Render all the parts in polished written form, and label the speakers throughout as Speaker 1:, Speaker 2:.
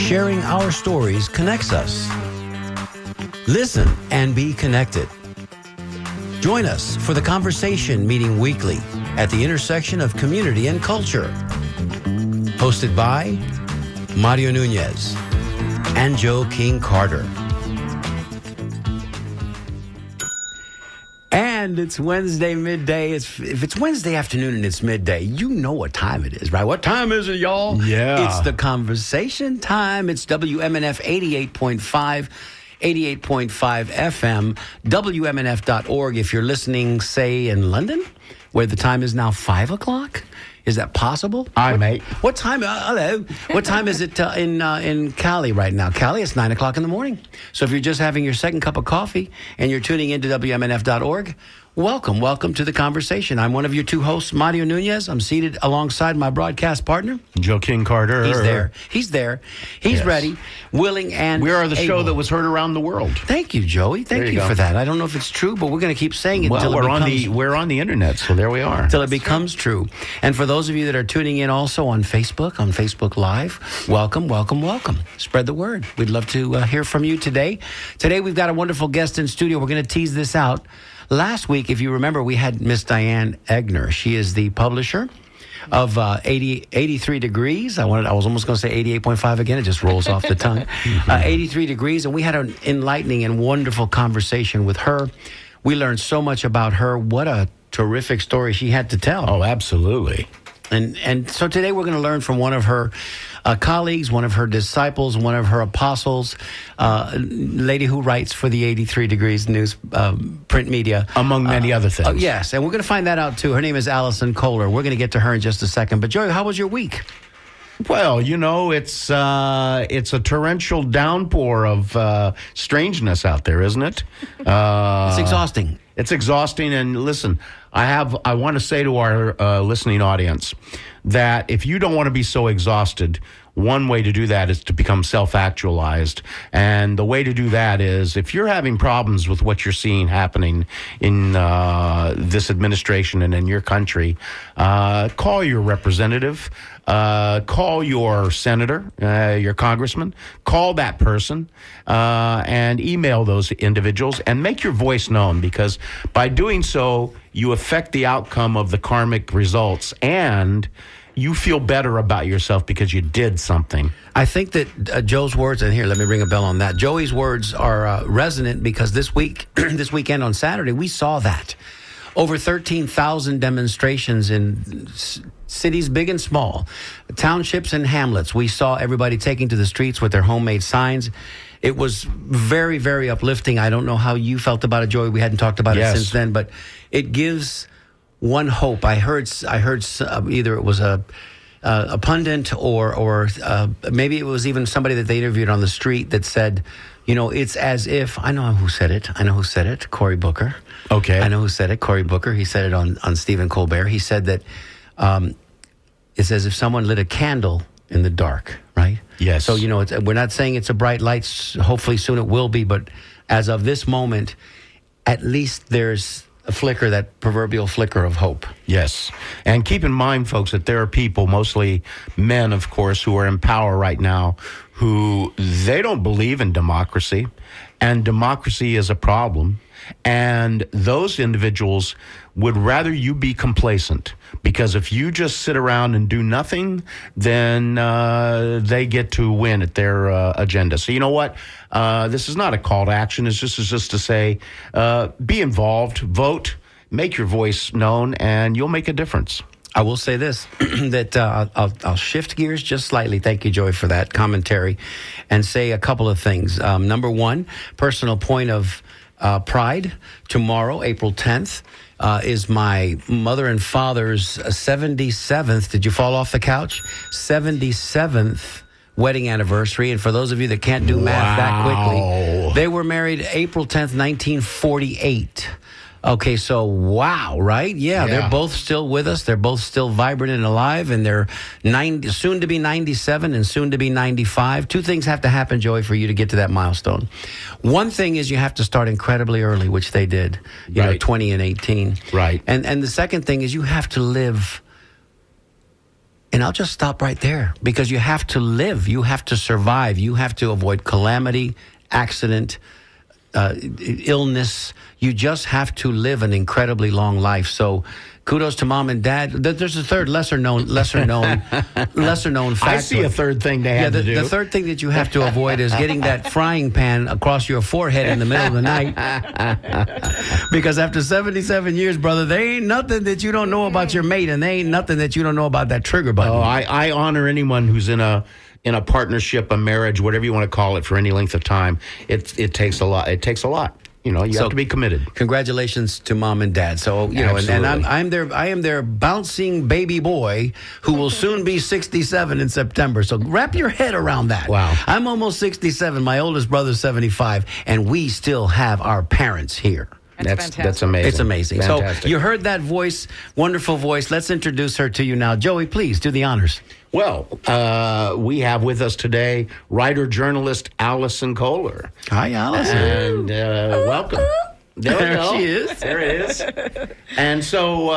Speaker 1: sharing our stories connects us. Listen and be connected. Join us for the conversation meeting weekly at the intersection of community and culture. Hosted by Mario Nunez and Joe King Carter. And it's Wednesday midday. If it's Wednesday afternoon and it's midday, you know what time it is, right? What time is it, y'all?
Speaker 2: Yeah.
Speaker 1: It's the conversation time. It's WMNF 88.5 FM, WMNF.org. If you're listening, say, in London, where the time is now 5 o'clock. Is that possible?
Speaker 2: Hi, mate.
Speaker 1: What time? Hello. What time is it in Cali right now? Cali, it's 9 o'clock in the morning. So if you're just having your second cup of coffee and you're tuning into WMNF.org, welcome to the conversation. I'm one of your two hosts, Mario Nunez. I'm seated alongside my broadcast partner,
Speaker 2: Joe King Carter.
Speaker 1: He's there. He's
Speaker 2: Yes.
Speaker 1: ready, willing, and
Speaker 2: We are the
Speaker 1: able.
Speaker 2: show that was heard around the world.
Speaker 1: Thank you, Joey. Thank
Speaker 2: There
Speaker 1: you
Speaker 2: you go.
Speaker 1: for that. I don't know if it's true, but we're going to keep saying it
Speaker 2: Well,
Speaker 1: until
Speaker 2: we're on the internet, so there we are.
Speaker 1: it becomes true. And for those of you that are tuning in also on Facebook Live, welcome. Spread the word. We'd love to hear from you today. Today we've got a wonderful guest in studio. We're going to tease this out. Last week, if you remember, we had Miss Diane Egner. She is the publisher of 83 Degrees. I was almost going to say 88.5 again. It just rolls off the tongue. 83 Degrees. And we had an enlightening and wonderful conversation with her. We learned so much about her. What a terrific story she had to tell.
Speaker 2: Oh, absolutely.
Speaker 1: And so today we're going to learn from one of her colleagues, one of her disciples, one of her apostles, lady who writes for the 83 Degrees News print media.
Speaker 2: Among many other things.
Speaker 1: Yes, and we're going to find that out too. Her name is Allison Kohler. We're going to get to her in just a second. But Joey, how was your week?
Speaker 2: Well, it's a torrential downpour of strangeness out there, isn't it?
Speaker 1: It's exhausting.
Speaker 2: It's exhausting. And listen, I want to say to our listening audience that if you don't want to be so exhausted, one way to do that is to become self-actualized. And the way to do that is if you're having problems with what you're seeing happening in this administration and in your country, call your representative, call your senator, your congressman, call that person, and email those individuals and make your voice known, because by doing so, you affect the outcome of the karmic results and you feel better about yourself because you did something.
Speaker 1: I think that Joe's words, and here, let me ring a bell on that. Joey's words are resonant because this weekend on Saturday, we saw that. Over 13,000 demonstrations in cities big and small, townships and hamlets. We saw everybody taking to the streets with their homemade signs. It was very, very uplifting. I don't know how you felt about it, Joey. We hadn't talked about it since then, but it gives one hope. I heard either it was a pundit or maybe it was even somebody that they interviewed on the street that said, it's as if, I know who said it, Cory Booker.
Speaker 2: Okay.
Speaker 1: I know who said it, Cory Booker. He said it on Stephen Colbert. He said that it's as if someone lit a candle in the dark, right?
Speaker 2: Yes.
Speaker 1: So, we're not saying it's a bright light. Hopefully soon it will be. But as of this moment, at least there's a flicker, that proverbial flicker of hope.
Speaker 2: Yes. And keep in mind, folks, that there are people, mostly men, of course, who are in power right now, who they don't believe in democracy, and democracy is a problem. And those individuals would rather you be complacent, because if you just sit around and do nothing, then they get to win at their agenda. So you know what? This is not a call to action. It's just to say, be involved, vote, make your voice known, and you'll make a difference.
Speaker 1: I will say this, that I'll shift gears just slightly. Thank you, Joy, for that commentary, and say a couple of things. Number one, personal point of pride. Tomorrow, April 10th, is my mother and father's 77th. Did you fall off the couch? 77th wedding anniversary. And for those of you that can't do math that quickly, they were married April 10th, 1948. Okay, so wow, right? Yeah, they're both still with us. They're both still vibrant and alive, and they're soon to be 97 and soon to be 95. Two things have to happen, Joey, for you to get to that milestone. One thing is you have to start incredibly early, which they did, you know, 20 and 18.
Speaker 2: Right.
Speaker 1: And the second thing is you have to live And I'll just stop right there because you have to live. You have to survive. You have to avoid calamity, accident, illness. You just have to live an incredibly long life. So kudos to mom and dad. There's a third lesser known fact.
Speaker 2: I see a third thing they have to do.
Speaker 1: The third thing that you have to avoid is getting that frying pan across your forehead in the middle of the night. Because after 77 years, brother, there ain't nothing that you don't know about your mate, and there ain't nothing that you don't know about that trigger button.
Speaker 2: Oh, I honor anyone who's in a partnership, a marriage, whatever you want to call it, for any length of time. It takes a lot. It takes a lot. You know, you have to be committed.
Speaker 1: Congratulations to mom and dad. So, you know, and I am their bouncing baby boy who will soon be 67 in September. So wrap your head around that.
Speaker 2: Wow.
Speaker 1: I'm almost 67. My oldest brother's 75, and we still have our parents here.
Speaker 2: That's amazing.
Speaker 1: It's amazing.
Speaker 2: Fantastic.
Speaker 1: So you heard that voice, wonderful voice. Let's introduce her to you now. Joey, please do the honors.
Speaker 2: Well, we have with us today writer-journalist Allison Kohler.
Speaker 1: Hi, Allison.
Speaker 2: And welcome. There
Speaker 1: she is.
Speaker 2: There it is. And so,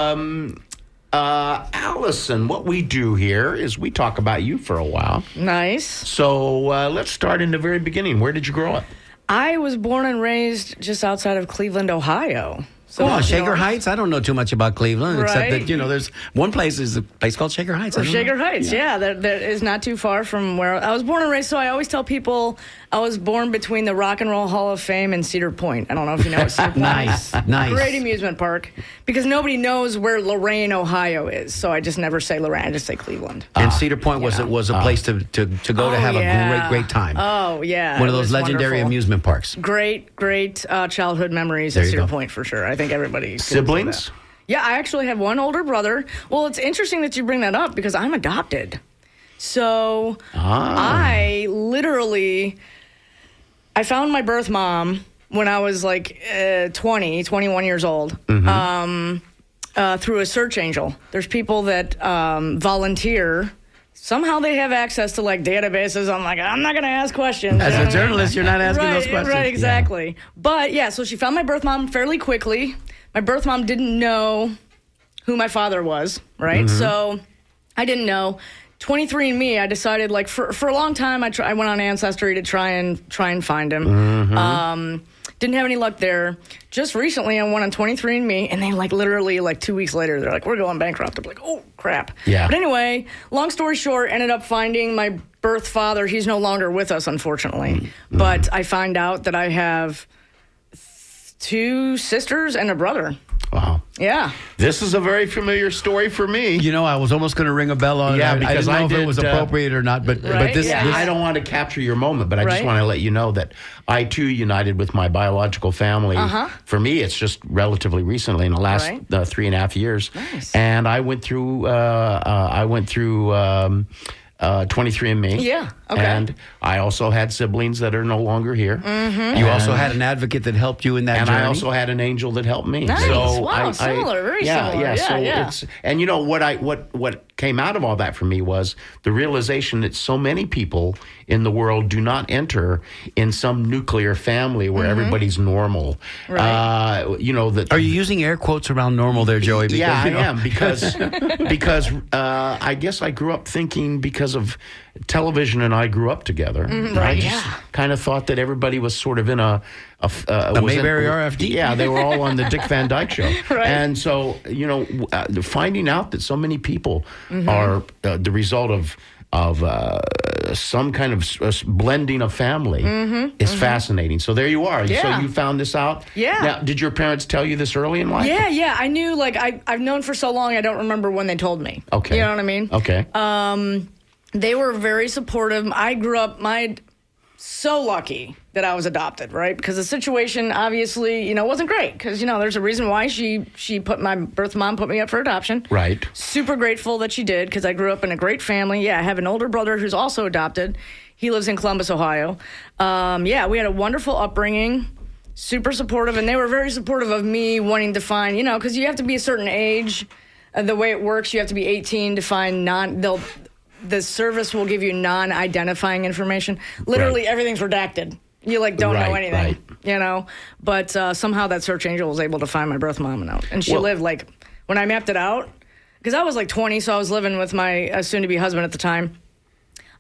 Speaker 2: Allison, what we do here is we talk about you for a while.
Speaker 3: Nice.
Speaker 2: So let's start in the very beginning. Where did you grow up?
Speaker 3: I was born and raised just outside of Cleveland, Ohio. So,
Speaker 1: Shaker Heights? I don't know too much about Cleveland, except
Speaker 3: Right.
Speaker 1: that, there's one place, is a place called Shaker Heights.
Speaker 3: Shaker Heights, that is not too far from where I was born and raised. So I always tell people I was born between the Rock and Roll Hall of Fame and Cedar Point. I don't know if you know what Cedar Point is.
Speaker 1: Nice.
Speaker 3: Great amusement park. Because nobody knows where Lorain, Ohio is. So I just never say Lorain. I just say Cleveland.
Speaker 1: And Cedar Point was a place to go to have a great time.
Speaker 3: Oh, yeah.
Speaker 1: One of those legendary amusement parks.
Speaker 3: Great childhood memories
Speaker 1: There
Speaker 3: at
Speaker 1: you
Speaker 3: Cedar
Speaker 1: go.
Speaker 3: Point for sure. I think everybody could say
Speaker 2: Siblings?
Speaker 3: that. Yeah, I actually have one older brother. Well, it's interesting that you bring that up because I'm adopted. So I found my birth mom when I was like 21 years old. Through a search angel. There's people that volunteer. Somehow they have access to like databases. I'm like, I'm not going to ask questions.
Speaker 1: As a journalist, you're not asking those questions.
Speaker 3: Right, exactly. Yeah. But yeah, so she found my birth mom fairly quickly. My birth mom didn't know who my father was, right? So I didn't know. 23andMe, I decided like for a long time I went on Ancestry to try and find him. Didn't have any luck there. Just recently, I went on 23andMe, and they literally 2 weeks later, they're like, "We're going bankrupt." I'm like, "Oh crap!"
Speaker 2: Yeah.
Speaker 3: But anyway, long story short, ended up finding my birth father. He's no longer with us, unfortunately. But I find out that I have 2 sisters and a brother.
Speaker 2: Wow.
Speaker 3: Yeah.
Speaker 2: This is a very familiar story for me.
Speaker 1: I was almost going to ring a bell on it.
Speaker 2: Yeah,
Speaker 1: I
Speaker 2: because
Speaker 1: didn't know
Speaker 2: I
Speaker 1: if it was
Speaker 2: did,
Speaker 1: appropriate or not, but
Speaker 3: Right,
Speaker 1: this,
Speaker 3: yeah.
Speaker 2: I don't want to capture your moment, but I just
Speaker 3: Right.
Speaker 2: want to let you know that I, too, united with my biological family. For me, it's just relatively recently, in the last
Speaker 3: Right.
Speaker 2: 3.5 years.
Speaker 3: Nice.
Speaker 2: And I went through 23andMe.
Speaker 3: Yeah, okay.
Speaker 2: And I also had siblings that are no longer here.
Speaker 1: you also had an advocate that helped you in that
Speaker 2: And
Speaker 1: journey.
Speaker 2: I also had an angel that helped me.
Speaker 3: Nice.
Speaker 2: So
Speaker 3: Wow, similar, very
Speaker 2: yeah,
Speaker 3: similar.
Speaker 2: Yeah,
Speaker 3: Yeah,
Speaker 2: so
Speaker 3: yeah.
Speaker 2: it's, and what came out of all that for me was the realization that so many people in the world do not enter in some nuclear family where everybody's normal.
Speaker 3: Right.
Speaker 2: That
Speaker 1: Are you using air quotes around normal there, Joey? Because,
Speaker 2: I am because I guess I grew up thinking because of television and I grew up together. I just kind of thought that everybody was sort of in a
Speaker 1: Mayberry RFD?
Speaker 2: Yeah, they were all on the Dick Van Dyke Show.
Speaker 3: Right.
Speaker 2: And so, finding out that so many people are the result of some kind of blending of family is fascinating. So there you are.
Speaker 3: Yeah.
Speaker 2: So you found this out.
Speaker 3: Yeah.
Speaker 2: Now, did your parents tell you this early in life?
Speaker 3: Yeah. I knew, I've known for so long, I don't remember when they told me.
Speaker 2: Okay.
Speaker 3: You know what I mean?
Speaker 2: Okay.
Speaker 3: They were very supportive. I grew up, so lucky that I was adopted, right? Because the situation obviously, wasn't great. Because, there's a reason why my birth mom put me up for adoption.
Speaker 2: Right.
Speaker 3: Super grateful that she did because I grew up in a great family. Yeah, I have an older brother who's also adopted. He lives in Columbus, Ohio. We had a wonderful upbringing. Super supportive. And they were very supportive of me wanting to find, because you have to be a certain age. The way it works, you have to be 18 to find the service will give you non-identifying information. Literally, everything's redacted. You don't know anything, But somehow that search angel was able to find my birth mom and she lived when I mapped it out. because I was like 20, so I was living with my soon-to-be husband at the time.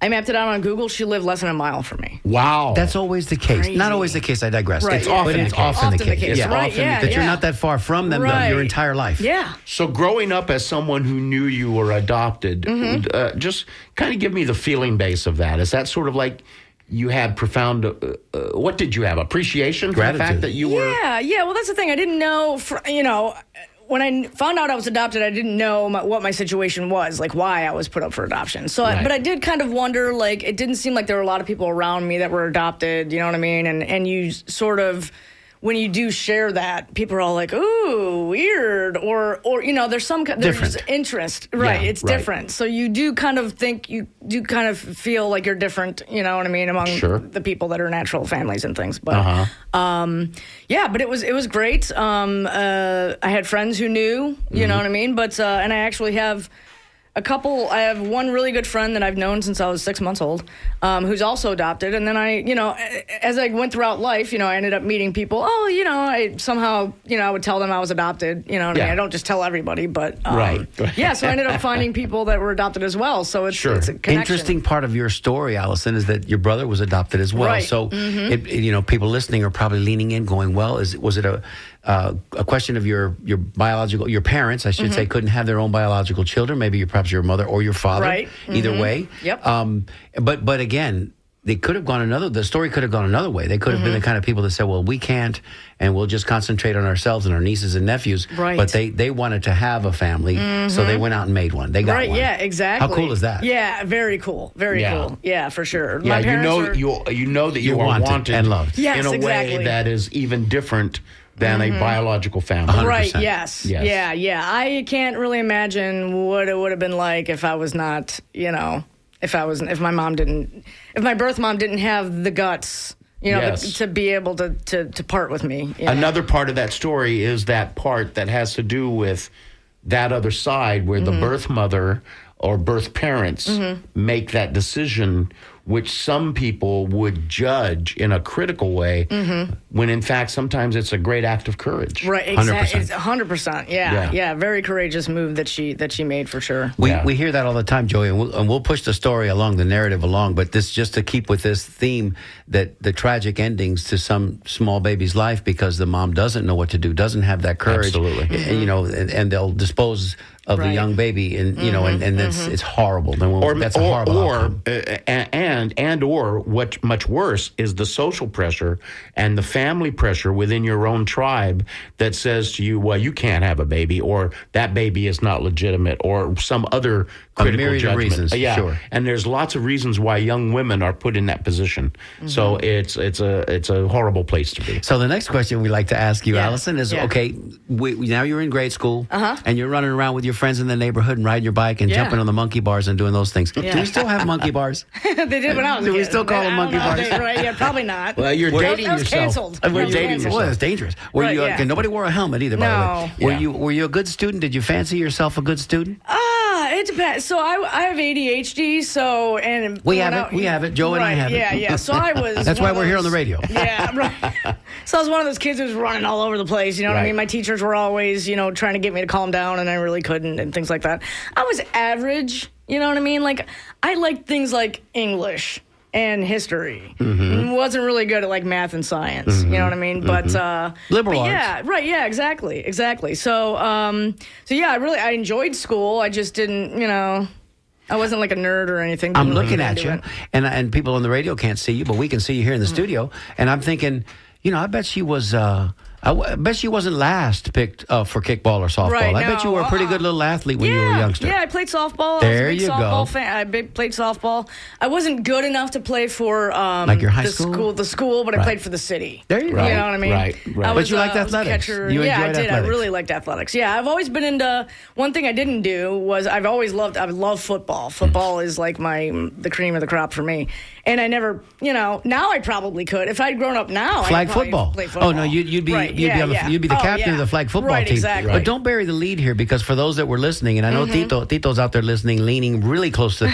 Speaker 3: I mapped it out on Google. She lived less than a mile from me.
Speaker 2: Wow.
Speaker 1: That's always the case.
Speaker 3: Crazy.
Speaker 1: Not always the case. I digress.
Speaker 3: Right,
Speaker 1: It's
Speaker 3: yeah.
Speaker 1: often,
Speaker 3: But
Speaker 1: it's
Speaker 3: it's
Speaker 1: often the case.
Speaker 3: Yeah,
Speaker 1: Often
Speaker 3: yeah,
Speaker 1: that you're
Speaker 3: yeah.
Speaker 1: not that far from them
Speaker 3: Right.
Speaker 1: your entire life.
Speaker 3: Yeah.
Speaker 2: So growing up as someone who knew you were adopted, just kind of give me the feeling base of that. Is that sort of like you had profound, what did you have? Appreciation for the fact
Speaker 1: Gratitude.
Speaker 2: that you were?
Speaker 3: Yeah. Well, that's the thing. I didn't know, when I found out I was adopted, I didn't know what my situation was, like why I was put up for adoption. So,
Speaker 2: Right.
Speaker 3: but I did kind of wonder, like, it didn't seem like there were a lot of people around me that were adopted, you know what I mean? And you sort of, when you do share that, people are all like, ooh, weird, or there's
Speaker 1: Different.
Speaker 3: interest. Right,
Speaker 2: Yeah,
Speaker 3: it's
Speaker 2: right.
Speaker 3: different. So you do kind of feel like you're different, you know what I mean, among
Speaker 2: Sure.
Speaker 3: the people that are natural families and things. But yeah, but it was great. I had friends who knew, you know what I mean? But and I actually have I have one really good friend that I've known since I was 6 months old, who's also adopted. And then as I went throughout life, I ended up meeting people. I somehow, I would tell them I was adopted. You know what I mean?
Speaker 2: Yeah.
Speaker 3: I don't just tell everybody, but
Speaker 2: Right.
Speaker 3: yeah. So I ended up finding people that were adopted as well. So it's
Speaker 2: Sure.
Speaker 3: it's a connection.
Speaker 1: Interesting part of your story, Allison, is that your brother was adopted as well.
Speaker 3: Right.
Speaker 1: So, people listening are probably leaning in, going, "Well, was it a question of your parents, I should say, couldn't have their own biological children? Maybe perhaps your mother or your father.
Speaker 3: Right.
Speaker 1: Either way.
Speaker 3: Yep.
Speaker 1: But the story could have gone another way. They could have been the kind of people that said, well, we can't, and we'll just concentrate on ourselves and our nieces and nephews.
Speaker 3: Right.
Speaker 1: But they wanted to have a family, so they went out and made one. They got
Speaker 3: Right,
Speaker 1: one.
Speaker 3: yeah, exactly.
Speaker 1: How cool is that?
Speaker 3: Yeah, very cool. Very
Speaker 2: Yeah.
Speaker 3: cool. Yeah, for sure.
Speaker 2: Yeah,
Speaker 3: My parents
Speaker 2: you know that you
Speaker 1: You're
Speaker 2: are
Speaker 1: wanted
Speaker 2: wanted
Speaker 1: and loved.
Speaker 3: Yes,
Speaker 2: in a way
Speaker 3: exactly.
Speaker 2: that is even different than a biological family.
Speaker 3: Right,
Speaker 1: 100%.
Speaker 3: yes.
Speaker 2: Yes.
Speaker 3: Yeah. I can't really imagine what it would have been like if I was not, if my birth mom didn't have the guts,
Speaker 2: Yes.
Speaker 3: to be able to part with me. you know?
Speaker 2: Another part of that story is that part that has to do with that other side where the birth mother or birth parents make that decision, which some people would judge in a critical way, when in fact sometimes it's a great act of courage.
Speaker 3: Right,
Speaker 1: 100%.
Speaker 3: exactly. 100%.
Speaker 2: Yeah.
Speaker 3: Yeah. Very courageous move that she made for sure.
Speaker 2: Yeah.
Speaker 1: We hear that all the time, Joey, and we'll push the story along, the narrative along. But this just to keep with this theme that the tragic endings to some small baby's life because the mom doesn't know what to do, doesn't have that courage,
Speaker 2: Absolutely.
Speaker 1: and they'll dispose of the
Speaker 3: Right.
Speaker 1: young baby, and and it's horrible. Then that's a horrible outcome.
Speaker 2: Or what much worse is the social pressure and the family pressure within your own tribe that says to you, well, you can't have a baby, or that baby is not legitimate, or some other critical
Speaker 1: myriad of
Speaker 2: judgment.
Speaker 1: reasons,
Speaker 2: Yeah,
Speaker 1: sure.
Speaker 2: and there's lots of reasons why young women are put in that position. So it's a horrible place to be.
Speaker 1: So the next question we like to ask you,
Speaker 3: Yeah.
Speaker 1: Allison, is
Speaker 3: Yeah.
Speaker 1: okay. Now you're in grade school, and you're running around with your friends in the neighborhood and riding your bike and
Speaker 3: Yeah.
Speaker 1: jumping on the monkey bars and doing those things.
Speaker 3: Yeah.
Speaker 1: Do we still have monkey bars?
Speaker 3: They did when I was a
Speaker 1: Do we
Speaker 3: kid.
Speaker 1: still call them
Speaker 3: I don't
Speaker 1: monkey
Speaker 3: know.
Speaker 1: bars?
Speaker 3: Right, yeah, probably not.
Speaker 2: Well, you're dating
Speaker 3: that was
Speaker 2: yourself.
Speaker 3: canceled.
Speaker 2: You're
Speaker 3: That was
Speaker 2: dating
Speaker 3: canceled.
Speaker 2: yourself.
Speaker 1: Well, that's dangerous. Were
Speaker 3: Right,
Speaker 1: you?
Speaker 3: yeah.
Speaker 1: Nobody wore a helmet either. By
Speaker 3: No.
Speaker 1: the way,
Speaker 2: Yeah.
Speaker 1: were you a good student? Did you fancy yourself a good student?
Speaker 3: It depends. So I have ADHD. So and
Speaker 1: We
Speaker 3: when
Speaker 1: have it. We have it. Joe and I
Speaker 3: right,
Speaker 1: have it.
Speaker 3: Yeah. So I was.
Speaker 1: That's
Speaker 3: one
Speaker 1: why
Speaker 3: of
Speaker 1: we're here on
Speaker 3: those-
Speaker 1: the radio.
Speaker 3: Yeah, right. So I was one of those kids who was running all over the place. You know what I
Speaker 2: Right.
Speaker 3: mean? My teachers were always, trying to get me to calm down, and I really couldn't, and things like that. I was average. You know what I mean? Like I liked things like English and history. Wasn't really good at like math and science. You know what I mean? But
Speaker 1: Liberal
Speaker 3: but
Speaker 1: arts.
Speaker 3: yeah, right. Yeah, exactly. So yeah, I enjoyed school. I just didn't, I wasn't like a nerd or anything.
Speaker 1: I'm
Speaker 3: Didn't really
Speaker 1: looking
Speaker 3: get
Speaker 1: at
Speaker 3: into
Speaker 1: you,
Speaker 3: it.
Speaker 1: and people on the radio can't see you, but we can see you here in the studio. And I'm thinking, I bet she was. I bet she wasn't last picked for kickball or softball.
Speaker 3: Right,
Speaker 1: I bet you
Speaker 3: no.
Speaker 1: were a pretty good little athlete when you were a youngster.
Speaker 3: Yeah, I played softball.
Speaker 1: There
Speaker 3: I was a big
Speaker 1: you
Speaker 3: softball
Speaker 1: go.
Speaker 3: fan. Played softball. I wasn't good enough to play for
Speaker 1: Like your high
Speaker 3: the
Speaker 1: school?
Speaker 3: The school, but I
Speaker 1: Right.
Speaker 3: played for the city.
Speaker 1: There you go.
Speaker 3: You know what I mean?
Speaker 2: Right.
Speaker 3: I
Speaker 2: But
Speaker 3: was,
Speaker 1: you liked
Speaker 3: I was a
Speaker 1: athletics.
Speaker 3: catcher.
Speaker 1: You
Speaker 3: yeah, I
Speaker 1: enjoyed
Speaker 3: did.
Speaker 1: athletics.
Speaker 3: I really liked athletics. Yeah, I've always been into. One thing I didn't do was I love football. Football is like the cream of the crop for me. And I never, now I probably could. If I'd grown up now,
Speaker 1: Flag
Speaker 3: I'd probably
Speaker 1: football.
Speaker 3: play football.
Speaker 1: Oh no, you'd be
Speaker 3: Right,
Speaker 1: you'd be the
Speaker 3: Oh,
Speaker 1: captain of
Speaker 3: yeah.
Speaker 1: the flag football
Speaker 3: right,
Speaker 1: team.
Speaker 3: Exactly.
Speaker 1: But don't bury the lead here, because for those that were listening, and I know Tito's out there listening, leaning really close to.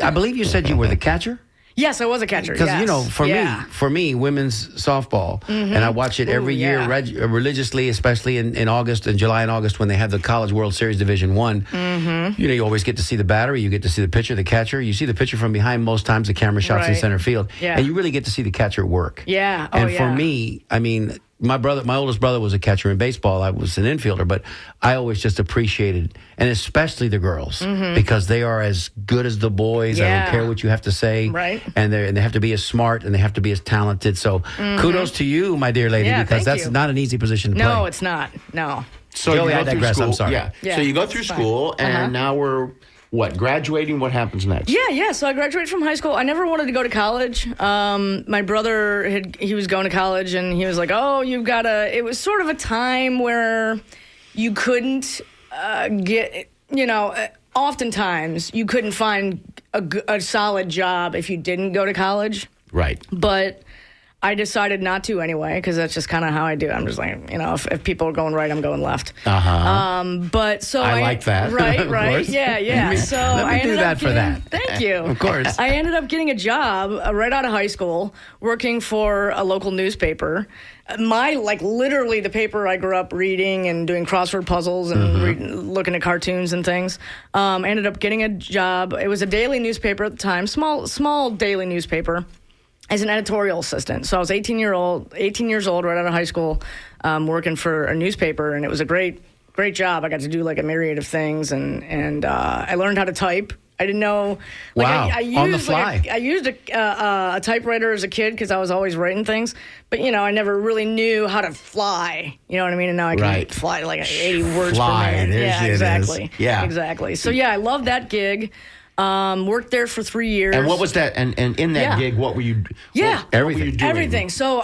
Speaker 1: I believe you said you were the catcher.
Speaker 3: Yes, I was a catcher.
Speaker 1: Because
Speaker 3: Yes.
Speaker 1: for me, women's softball, and I watch it every year
Speaker 3: yeah.
Speaker 1: religiously, especially in August and July and August when they have the College World Series Division One.
Speaker 3: Mm-hmm.
Speaker 1: You always get to see the battery, you get to see the pitcher, the catcher. You see the pitcher from behind most times. The camera shots in
Speaker 3: Right.
Speaker 1: center field,
Speaker 3: Yeah.
Speaker 1: and you really get to see the catcher work.
Speaker 3: Yeah. Oh,
Speaker 1: and for
Speaker 3: yeah.
Speaker 1: me, I mean, my oldest brother was a catcher in baseball. I was an infielder, but I always just appreciated, and especially the girls, because they are as good as the boys. I
Speaker 3: Mm-hmm. Yeah.
Speaker 1: don't care what you have to say,
Speaker 3: Right.
Speaker 1: and they have to be as smart and they have to be as talented. So kudos to you, my dear lady,
Speaker 3: Yeah,
Speaker 1: because
Speaker 3: thank
Speaker 1: that's
Speaker 3: you.
Speaker 1: not an easy position to play.
Speaker 3: No, it's not. No.
Speaker 2: So
Speaker 1: Joey,
Speaker 2: you
Speaker 1: I
Speaker 2: go through
Speaker 1: digress.
Speaker 2: school.
Speaker 1: I'm sorry.
Speaker 2: Yeah.
Speaker 3: Yeah,
Speaker 2: So you go through
Speaker 3: it's fine.
Speaker 2: school, and
Speaker 3: Uh-huh.
Speaker 2: now we're graduating. What happens next?
Speaker 3: Yeah. So I graduated from high school. I never wanted to go to college. My brother he was going to college, and he was like, "Oh, you've got to." It was sort of a time where you couldn't get, oftentimes you couldn't find a solid job if you didn't go to college.
Speaker 2: Right.
Speaker 3: But I decided not to anyway, because that's just kind of how I do. I'm just like, if people are going right, I'm going left. But so
Speaker 2: I like that.
Speaker 3: Right,
Speaker 2: Of
Speaker 3: right.
Speaker 2: course.
Speaker 3: Yeah. So
Speaker 1: let me
Speaker 3: I
Speaker 1: do
Speaker 3: ended
Speaker 1: that
Speaker 3: up
Speaker 1: for
Speaker 3: getting,
Speaker 1: that.
Speaker 3: Thank you.
Speaker 1: Of course.
Speaker 3: I ended up getting a job right out of high school, working for a local newspaper. Literally the paper I grew up reading and doing crossword puzzles and looking at cartoons and things. Ended up getting a job. It was a daily newspaper at the time, small daily newspaper, as an editorial assistant. So I was 18 years old, right out of high school, working for a newspaper, and it was a great job. I got to do like a myriad of things, and I learned how to type. I didn't know.
Speaker 1: Wow,
Speaker 3: I used,
Speaker 1: on the fly.
Speaker 3: I used a typewriter as a kid because I was always writing things, but I never really knew how to fly. You know what I mean? And now I can
Speaker 2: Right.
Speaker 3: fly like 80 words
Speaker 2: Fly,
Speaker 3: per minute.
Speaker 2: there
Speaker 3: Yeah,
Speaker 2: it is.
Speaker 3: exactly.
Speaker 2: Yeah.
Speaker 3: exactly. So yeah, I loved that gig. Worked there for 3 years.
Speaker 2: And what was that? And in that
Speaker 3: Yeah.
Speaker 2: gig, what were you?
Speaker 3: Yeah.
Speaker 2: what were you doing?
Speaker 3: Everything. So,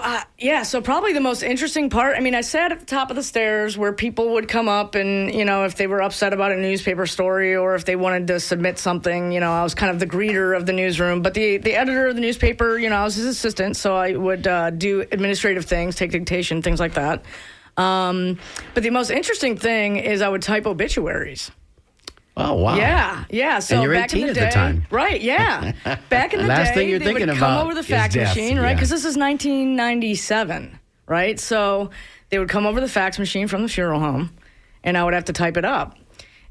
Speaker 3: so probably the most interesting part, I sat at the top of the stairs where people would come up and, if they were upset about a newspaper story or if they wanted to submit something, I was kind of the greeter of the newsroom. But the editor of the newspaper, I was his assistant, so I would do administrative things, take dictation, things like that. But the most interesting thing is I would type obituaries.
Speaker 2: Oh wow.
Speaker 3: Yeah. So
Speaker 1: And you're
Speaker 3: back
Speaker 1: 18
Speaker 3: in the
Speaker 1: at
Speaker 3: day,
Speaker 1: the time.
Speaker 3: Right? Yeah. Back in the
Speaker 1: Last
Speaker 3: day,
Speaker 1: thing you're
Speaker 3: they
Speaker 1: thinking
Speaker 3: would come
Speaker 1: about
Speaker 3: over the
Speaker 1: is
Speaker 3: fax
Speaker 2: death,
Speaker 3: machine, right?
Speaker 2: yeah.
Speaker 3: Because this is 1997, right? So they would come over the fax machine from the funeral home, and I would have to type it up,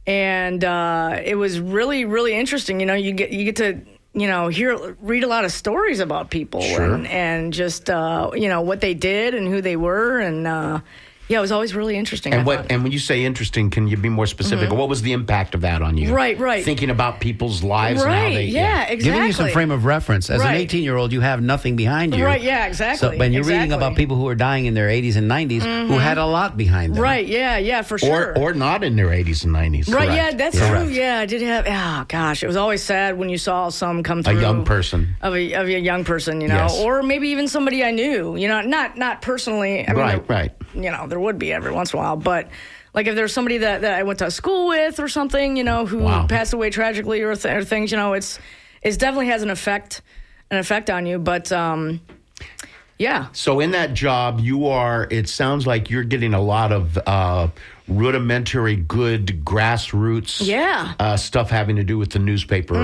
Speaker 3: and it was really, really interesting. You get to read a lot of stories about people
Speaker 2: Sure.
Speaker 3: and just what they did and who they were, and it was always really interesting.
Speaker 2: And
Speaker 3: I
Speaker 2: what?
Speaker 3: thought.
Speaker 2: And when you say interesting, can you be more specific? What was the impact of that on you?
Speaker 3: Right.
Speaker 2: Thinking about people's lives and how
Speaker 3: Right?
Speaker 2: they.
Speaker 3: Yeah, exactly.
Speaker 1: Giving you some frame of reference. As an
Speaker 3: Right.
Speaker 1: 18-year-old, you have nothing behind you.
Speaker 3: Right, yeah, exactly.
Speaker 1: So when you're reading
Speaker 3: Exactly.
Speaker 1: about people who are dying in their 80s and 90s who had a lot behind them.
Speaker 3: Right, yeah, for sure.
Speaker 2: Or not in their 80s and 90s.
Speaker 3: Right,
Speaker 2: Correct.
Speaker 3: yeah, that's
Speaker 2: Correct.
Speaker 3: true. Yeah, I did have. Oh gosh, it was always sad when you saw some come through.
Speaker 2: A young person.
Speaker 3: of a young person,
Speaker 2: Yes.
Speaker 3: or maybe even somebody I knew. Not personally. I mean,
Speaker 2: Right.
Speaker 3: There would be every once in a while, but like if there's somebody that I went to school with or something, who
Speaker 2: Wow.
Speaker 3: passed away tragically or things, it's definitely has an effect on you. But yeah.
Speaker 2: So in that job, it sounds like you're getting a lot of rudimentary, good grassroots stuff having to do with the newspaper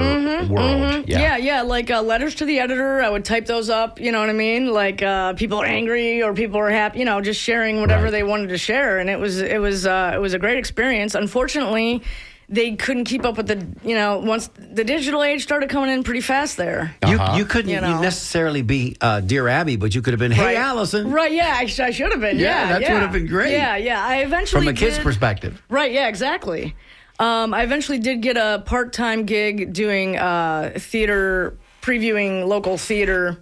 Speaker 2: world.
Speaker 3: Yeah, like letters to the editor. I would type those up. You know what I mean? Like people are angry or people are happy. Just sharing whatever
Speaker 2: Right.
Speaker 3: they wanted to share, and it was a great experience. Unfortunately, they couldn't keep up with once the digital age started coming in pretty fast there.
Speaker 1: You couldn't necessarily be Dear Abby, but you could have been, hey,
Speaker 3: Right.
Speaker 1: Allison.
Speaker 3: Right? Yeah, I should have been.
Speaker 1: Yeah, that would have been great.
Speaker 3: Yeah. I eventually
Speaker 1: From a kid's
Speaker 3: did-
Speaker 1: perspective.
Speaker 3: Right, yeah, exactly. I eventually did get a part-time gig doing theater, previewing local theater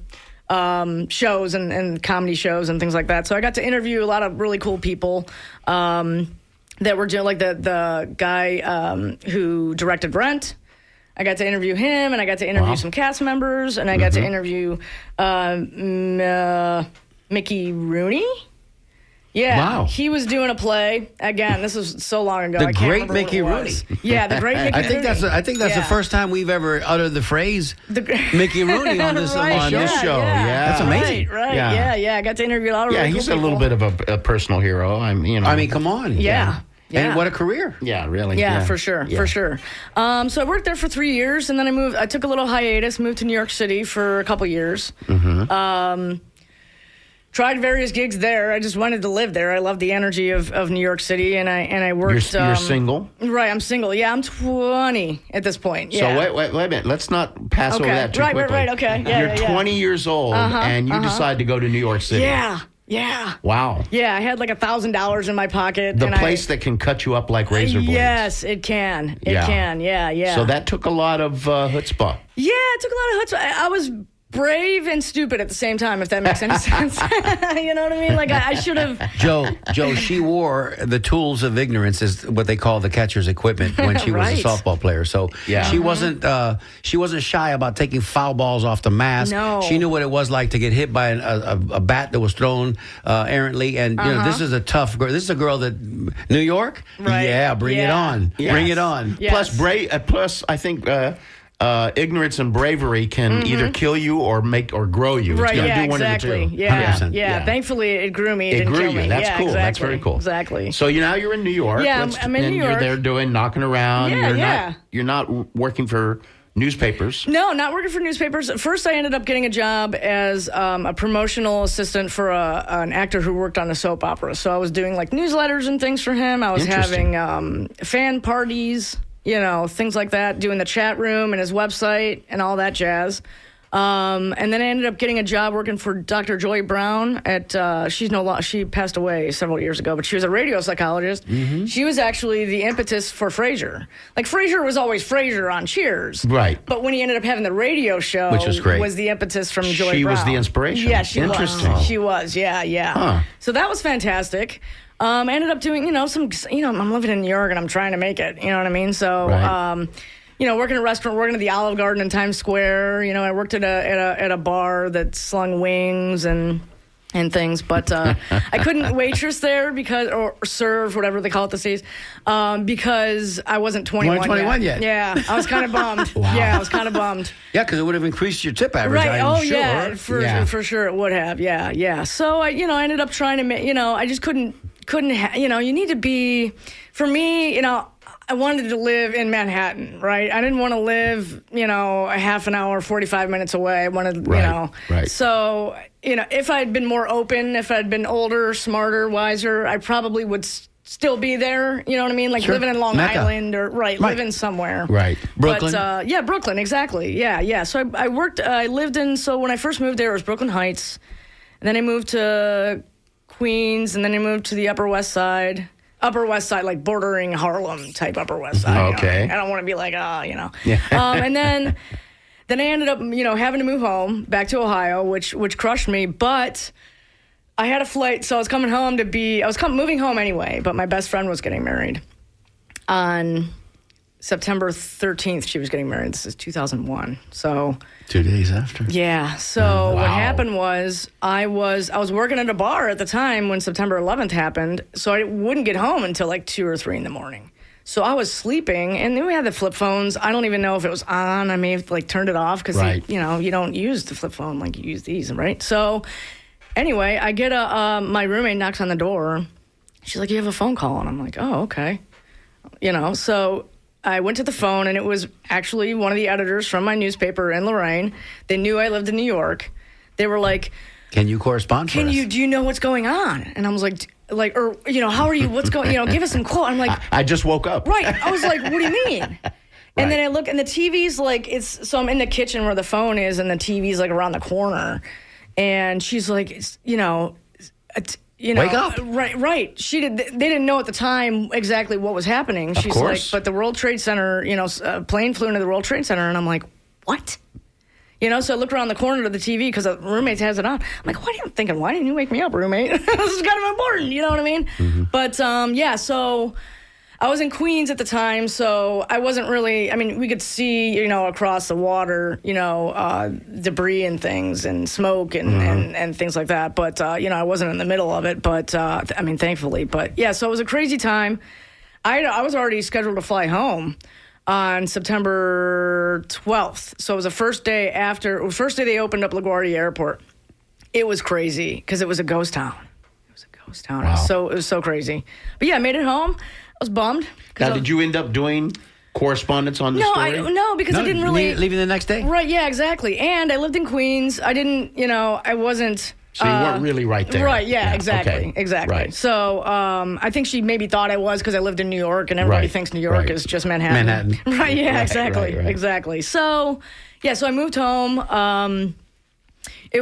Speaker 3: shows and comedy shows and things like that. So I got to interview a lot of really cool people that were doing, like the guy who directed Rent. I got to interview him, and I got to interview some cast members, and I got to interview Mickey Rooney. Yeah,
Speaker 1: Wow.
Speaker 3: he was doing a play. Again, this was so long ago.
Speaker 1: The
Speaker 3: I can't
Speaker 1: great
Speaker 3: remember what
Speaker 1: Mickey
Speaker 3: it was.
Speaker 1: Rooney.
Speaker 3: Yeah, the great Mickey
Speaker 1: I think
Speaker 3: Rooney.
Speaker 1: that's the
Speaker 3: Yeah.
Speaker 1: first time we've ever uttered the phrase Mickey Rooney on this
Speaker 3: Right,
Speaker 1: on this
Speaker 3: yeah,
Speaker 1: show.
Speaker 3: yeah.
Speaker 1: That's amazing.
Speaker 3: Right,
Speaker 2: Yeah.
Speaker 3: yeah. I got to interview a lot of
Speaker 2: Yeah,
Speaker 3: really
Speaker 2: he's
Speaker 3: cool
Speaker 2: a little
Speaker 3: people.
Speaker 2: bit of a personal hero.
Speaker 1: I mean, come on.
Speaker 3: Yeah. Yeah.
Speaker 1: And what a career.
Speaker 2: Yeah, really.
Speaker 3: Yeah, for sure,
Speaker 2: Yeah.
Speaker 3: for sure. So I worked there for 3 years, and then I took a little hiatus, moved to New York City for a couple years. Tried various gigs there. I just wanted to live there. I love the energy of New York City, and I worked.
Speaker 2: You're single?
Speaker 3: Right, I'm single. Yeah, I'm 20 at this point. Yeah.
Speaker 2: So wait a minute. Let's not pass over that too quickly.
Speaker 3: Right. Okay. Yeah,
Speaker 2: You're
Speaker 3: yeah.
Speaker 2: 20 years old, and you decide to go to New York City.
Speaker 3: Yeah.
Speaker 2: Wow.
Speaker 3: Yeah, I had like $1,000 in my pocket.
Speaker 2: The
Speaker 3: and
Speaker 2: place that can cut you up like razor blades.
Speaker 3: Yes, it can. It
Speaker 2: Yeah.
Speaker 3: can. Yeah.
Speaker 2: So that took a lot of chutzpah.
Speaker 3: Yeah, it took a lot of hoods. I was brave and stupid at the same time, if that makes any sense. You know what I mean? Like, I should have.
Speaker 1: Joe, she wore the tools of ignorance, is what they call the catcher's equipment, when she was a
Speaker 3: Right.
Speaker 1: softball player. So
Speaker 2: Yeah.
Speaker 1: she wasn't shy about taking foul balls off the mask.
Speaker 3: No.
Speaker 1: She knew what it was like to get hit by a bat that was thrown errantly. And you know, this is a tough girl. This is a girl that New York.
Speaker 3: Right.
Speaker 1: Yeah, bring it
Speaker 3: Yeah.
Speaker 1: on.
Speaker 3: Yes.
Speaker 1: Bring it on.
Speaker 3: Yes.
Speaker 2: Plus, I think ignorance and bravery can either kill you or grow you.
Speaker 3: Right,
Speaker 2: It's gonna
Speaker 3: yeah,
Speaker 2: do one
Speaker 3: exactly.
Speaker 2: of the two.
Speaker 3: Yeah,
Speaker 1: 100%.
Speaker 3: yeah. Thankfully, it grew me. It
Speaker 2: It
Speaker 3: didn't
Speaker 2: grew
Speaker 3: kill
Speaker 2: you.
Speaker 3: me.
Speaker 2: That's
Speaker 3: Yeah,
Speaker 2: cool. That's
Speaker 3: exactly.
Speaker 2: very cool.
Speaker 3: Exactly.
Speaker 2: So now you're in New York.
Speaker 3: Yeah, I'm in
Speaker 2: and
Speaker 3: New
Speaker 2: you're
Speaker 3: York.
Speaker 2: there knocking around.
Speaker 3: Yeah,
Speaker 2: You're not working for newspapers.
Speaker 3: No, not working for newspapers. First, I ended up getting a job as a promotional assistant for an actor who worked on a soap opera. So I was doing like newsletters and things for him. I was
Speaker 2: Interesting.
Speaker 3: having fan parties, you know, things like that, doing the chat room and his website and all that jazz. And then I ended up getting a job working for Dr. Joy Brown at, she passed away several years ago, but she was a radio psychologist. She was actually the impetus for Frasier. Like, Frasier was always Frasier on Cheers.
Speaker 2: Right.
Speaker 3: But when he ended up having the radio show,
Speaker 1: Which was great.
Speaker 3: was the impetus from Joy
Speaker 2: She
Speaker 3: Brown.
Speaker 2: was the inspiration.
Speaker 3: Yeah, she
Speaker 2: Interesting.
Speaker 3: was. She was, yeah.
Speaker 2: Huh.
Speaker 3: So that was fantastic. I ended up doing, I'm living in New York and I'm trying to make it, you know what I mean? So,
Speaker 2: Right.
Speaker 3: working at a restaurant, working at the Olive Garden in Times Square. I worked at a bar that slung wings and things, but I couldn't waitress there or serve, whatever they call it these days, because I wasn't 21
Speaker 1: You weren't 21 yet.
Speaker 3: Yeah, I was kind of bummed. Yeah, I was kind of bummed.
Speaker 1: Yeah, because it would have increased your tip average.
Speaker 3: Right.
Speaker 1: I'm
Speaker 3: Oh,
Speaker 1: sure.
Speaker 3: yeah.
Speaker 2: Yeah.
Speaker 3: For sure it would have. Yeah. So I ended up trying to make. I just couldn't. You need to be. For me, I wanted to live in Manhattan, right? I didn't want to live, a half an hour, 45 minutes away. I wanted,
Speaker 2: Right.
Speaker 3: So, if I'd been more open, if I'd been older, smarter, wiser, I probably would still be there. You know what I mean? Like
Speaker 1: Sure.
Speaker 3: living in Long
Speaker 1: Mecca.
Speaker 3: Island or living somewhere.
Speaker 2: Right.
Speaker 1: Brooklyn.
Speaker 3: But, Brooklyn, exactly. Yeah. So I worked, I lived in, so when I first moved there, it was Brooklyn Heights. And then I moved to Queens, and then I moved to the Upper West Side. Upper West Side, like bordering Harlem type Upper West Side.
Speaker 2: Okay.
Speaker 3: I don't want to be like, Yeah. And then I ended up, having to move home back to Ohio, which crushed me. But I had a flight, so I was coming home moving home anyway. But my best friend was getting married on September 13th. She was getting married. This is 2001. So
Speaker 1: 2 days after.
Speaker 3: yeah. So what
Speaker 2: Wow.
Speaker 3: happened was I was working at a bar at the time when September 11th happened. So I wouldn't get home until like 2 or 3 in the morning. So I was sleeping, and then we had the flip phones. I don't even know if it was on. I may have turned it off because
Speaker 2: Right.
Speaker 3: you don't use the flip phone like you use these, right? So anyway, I get my roommate knocks on the door. She's like, "You have a phone call," and I'm like, "Oh, okay." So I went to the phone, and it was actually one of the editors from my newspaper in Lorraine. They knew I lived in New York. They were like,
Speaker 1: Can you correspond for us?
Speaker 3: do you know what's going on? And I was like, how are you? What's going, give us some quote. I'm like,
Speaker 2: I just woke up.
Speaker 3: right. I was like, what do you mean? And then I look, and the TV's like, so I'm in the kitchen where the phone is, and the TV's like around the corner. And she's like,
Speaker 1: Wake up.
Speaker 3: Right. They didn't know at the time exactly what was happening. She's
Speaker 2: course.
Speaker 3: like, but the World Trade Center, a plane flew into the World Trade Center, and I'm like, what? So I looked around the corner to the TV because the roommate has it on. I'm like, why didn't you wake me up, roommate? This is kind of important, you know what I mean?
Speaker 2: Mm-hmm.
Speaker 3: But, so I was in Queens at the time, so I wasn't really, we could see, across the water, debris and things and smoke and things like that. But, I wasn't in the middle of it, but, thankfully. But, yeah, so it was a crazy time. I was already scheduled to fly home on September 12th. So it was the first day they opened up LaGuardia Airport. It was crazy because it was a ghost town.
Speaker 2: Wow.
Speaker 3: It was so crazy. But yeah, I made it home. was bummed.
Speaker 2: Now, did you end up doing correspondence on the story?
Speaker 3: No, because I didn't really.
Speaker 1: Leaving the next day?
Speaker 3: Right, yeah, exactly. And I lived in Queens. I didn't, I wasn't.
Speaker 2: So you weren't really right there.
Speaker 3: Right, yeah, exactly.
Speaker 2: Okay.
Speaker 3: Exactly.
Speaker 2: Right.
Speaker 3: So I think she maybe thought I was because I lived in New York and everybody
Speaker 2: Right,
Speaker 3: thinks New York
Speaker 2: right.
Speaker 3: is just Manhattan. Right, yeah, exactly.
Speaker 2: right.
Speaker 3: Exactly. So, so I moved home. It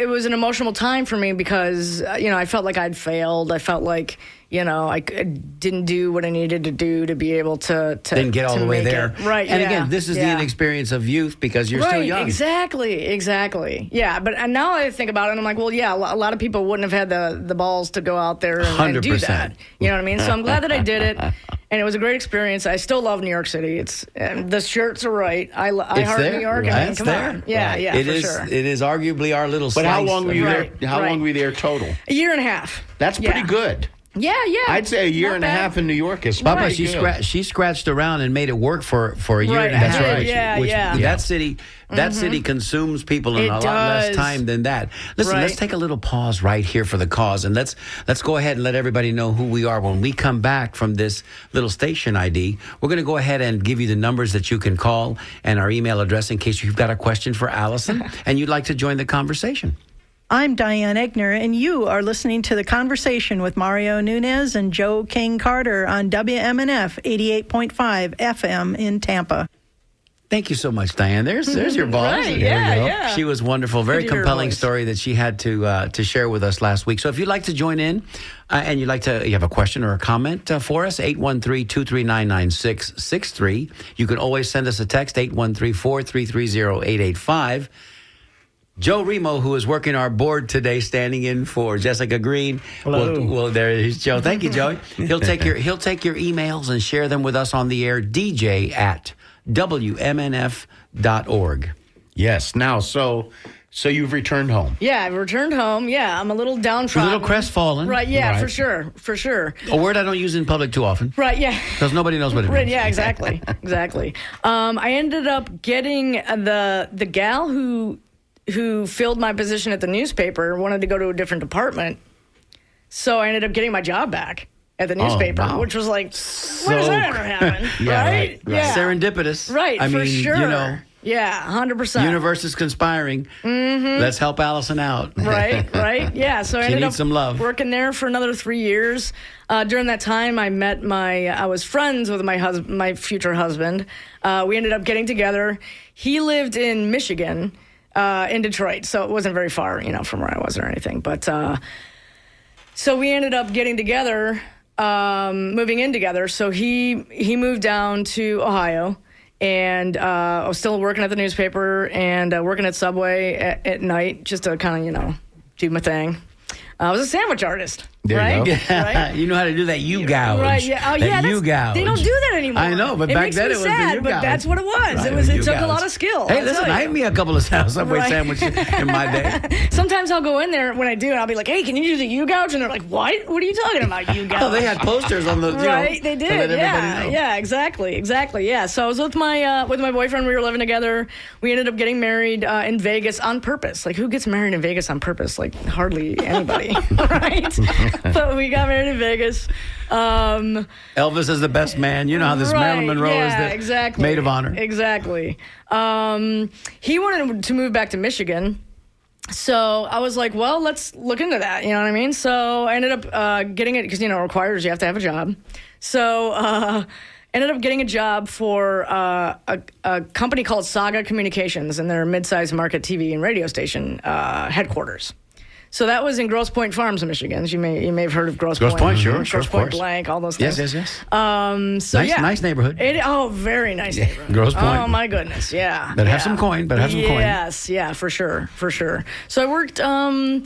Speaker 3: was an emotional time for me because, I felt like I'd failed. I felt like, I didn't do what I needed to do to be able to
Speaker 1: Didn't get all the way there.
Speaker 3: Right,
Speaker 1: And
Speaker 3: yeah,
Speaker 1: again, this is the
Speaker 3: yeah.
Speaker 1: inexperience of youth because you're still young.
Speaker 3: Exactly. Yeah, but now I think about it, and I'm like, well, yeah, a lot of people wouldn't have had the balls to go out there and do
Speaker 1: 100%.
Speaker 3: that. You know what I mean? So I'm glad that I did it, and it was a great experience. I still love New York City. The shirts are right. I
Speaker 1: It's
Speaker 3: heart
Speaker 1: there.
Speaker 3: New York.
Speaker 1: Right.
Speaker 3: I mean,
Speaker 1: It's
Speaker 3: come
Speaker 1: there.
Speaker 3: on. Yeah,
Speaker 1: Right.
Speaker 3: yeah,
Speaker 1: It
Speaker 3: for
Speaker 1: is.
Speaker 3: sure.
Speaker 1: It is arguably our little.
Speaker 2: But how
Speaker 1: slice
Speaker 2: long were you
Speaker 1: of-
Speaker 2: there?
Speaker 3: Right,
Speaker 2: How
Speaker 3: right.
Speaker 2: long were you there total?
Speaker 3: A year and a half.
Speaker 2: That's pretty good.
Speaker 3: Yeah.
Speaker 2: I'd say a year
Speaker 3: Not
Speaker 2: and a
Speaker 3: bad.
Speaker 2: half in New York is
Speaker 1: Papa,
Speaker 2: pretty
Speaker 1: she
Speaker 2: good.
Speaker 1: she scratched around and made it work for a year
Speaker 3: Right,
Speaker 1: and a half.
Speaker 2: That's right.
Speaker 3: Yeah,
Speaker 1: which,
Speaker 3: yeah.
Speaker 1: That city consumes people in
Speaker 3: It
Speaker 1: a lot less
Speaker 3: does.
Speaker 1: time than that. Listen,
Speaker 3: Right.
Speaker 1: let's take a little pause right here for the cause, and let's go ahead and let everybody know who we are. When we come back from this little station ID, we're going to go ahead and give you the numbers that you can call and our email address in case you've got a question for Allison and you'd like to join the conversation.
Speaker 4: I'm Diane Egner, and you are listening to The Conversation with Mario Nunez and Joe King Carter on WMNF 88.5 FM in Tampa.
Speaker 1: Thank you so much, Diane. There's your boss.
Speaker 3: Right,
Speaker 1: There we
Speaker 3: yeah,
Speaker 1: go.
Speaker 3: yeah.
Speaker 1: She was wonderful. Very
Speaker 3: Good to hear her
Speaker 1: compelling
Speaker 3: voice.
Speaker 1: story that she had to share with us last week. So if you'd like to join in and you have a question or a comment for us, 813-239-9663. You can always send us a text, 813-433-0885. Joe Remo, who is working our board today, standing in for Jessica Green.
Speaker 5: Hello.
Speaker 1: Well, there is Joe. Thank you, Joey. He'll take your emails and share them with us on the air. DJ@WMNF.org.
Speaker 2: Yes. Now, so you've returned home.
Speaker 3: Yeah, I returned home. Yeah, I'm a little downtrodden.
Speaker 1: A little crestfallen.
Speaker 3: Right, yeah,
Speaker 2: Right.
Speaker 3: for sure.
Speaker 1: A word I don't use in public too often
Speaker 3: Right, yeah.
Speaker 1: because nobody knows what it means.
Speaker 3: Right, yeah, exactly. I ended up getting the gal who filled my position at the newspaper wanted to go to a different department. So I ended up getting my job back at the newspaper,
Speaker 2: wow.
Speaker 3: which was like, when does that ever happen?
Speaker 2: Yeah,
Speaker 3: right?
Speaker 2: right.
Speaker 3: Yeah.
Speaker 1: Serendipitous.
Speaker 3: Right,
Speaker 1: I
Speaker 3: for
Speaker 1: mean,
Speaker 3: sure.
Speaker 1: you know,
Speaker 3: Yeah, 100%.
Speaker 1: universe is conspiring. Mm-hmm. Let's help Allison out.
Speaker 3: Right. Yeah. So I ended
Speaker 1: needs
Speaker 3: up
Speaker 1: some love.
Speaker 3: working there for another 3 years. During that time, I was friends with my future husband. We ended up getting together. He lived in Michigan, in Detroit, so it wasn't very far, from where I was or anything. But so we ended up getting together, moving in together. So he moved down to Ohio. And I was still working at the newspaper and working at Subway at night just to kind of, do my thing. I was a sandwich artist.
Speaker 2: There you
Speaker 3: right?
Speaker 2: go.
Speaker 3: Right?
Speaker 1: You know how to do that gouge.
Speaker 3: Right, yeah. Oh, yeah,
Speaker 1: you gouge.
Speaker 3: they don't do that anymore.
Speaker 1: I know, but back
Speaker 3: makes
Speaker 1: then
Speaker 3: me
Speaker 1: it was the
Speaker 3: sad,
Speaker 1: you
Speaker 3: but
Speaker 1: gouge.
Speaker 3: that's what it was.
Speaker 1: Right,
Speaker 3: It
Speaker 1: you
Speaker 3: took
Speaker 1: gouge.
Speaker 3: a lot of skill.
Speaker 1: Hey,
Speaker 3: I'll
Speaker 1: listen,
Speaker 3: tell
Speaker 1: I
Speaker 3: you.
Speaker 1: had me a couple of Subway
Speaker 3: Right.
Speaker 1: sandwiches in my day.
Speaker 3: Sometimes I'll go in there when I do, and I'll be like, "Hey, can you do the you gouge?" And they're like, "What? What are you talking about, you gouge?"
Speaker 1: Oh, they had posters on the
Speaker 3: Right, they
Speaker 1: to
Speaker 3: did.
Speaker 1: let everybody
Speaker 3: Yeah,
Speaker 1: know.
Speaker 3: yeah, exactly. Yeah. So I was with my boyfriend. We were living together. We ended up getting married in Vegas on purpose. Like, who gets married in Vegas on purpose? Like, hardly anybody, right? But we got married in Vegas.
Speaker 1: Elvis is the best man. You know how this Marilyn Monroe is the
Speaker 3: exactly.
Speaker 1: maid of honor.
Speaker 3: Exactly. He wanted to move back to Michigan. So I was like, well, let's look into that. You know what I mean? So I ended up getting it because, it requires you have to have a job. So ended up getting a job for a company called Saga Communications and their mid-sized market TV and radio station headquarters. So that was in Grosse Pointe Farms, Michigan. You may have heard of Grosse Pointe.
Speaker 1: Grosse Pointe, sure,
Speaker 3: Grosse
Speaker 1: of
Speaker 3: Pointe
Speaker 1: course.
Speaker 3: Blank, all those things.
Speaker 1: Yes.
Speaker 3: So
Speaker 1: Nice neighborhood.
Speaker 3: Very nice neighborhood.
Speaker 1: Grosse Pointe.
Speaker 3: Oh my goodness, yeah.
Speaker 1: Better have some coin.
Speaker 3: Yes, yeah, for sure. So I worked 8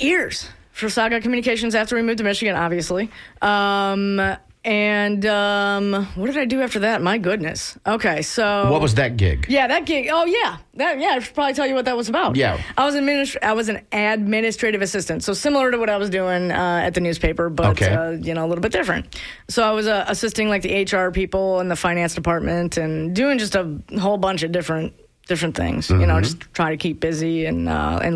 Speaker 3: years for Saga Communications after we moved to Michigan, obviously. And what did I do after that? My goodness. Okay, so
Speaker 2: What was that gig?
Speaker 3: yeah, that gig. Oh, yeah. I should probably tell you what that was about.
Speaker 2: Yeah.
Speaker 3: I was an administrative assistant, so similar to what I was doing at the newspaper, but
Speaker 2: Okay.
Speaker 3: a little bit different. So I was assisting like the HR people in the finance department and doing just a whole bunch of different different things. You know, just try to keep busy and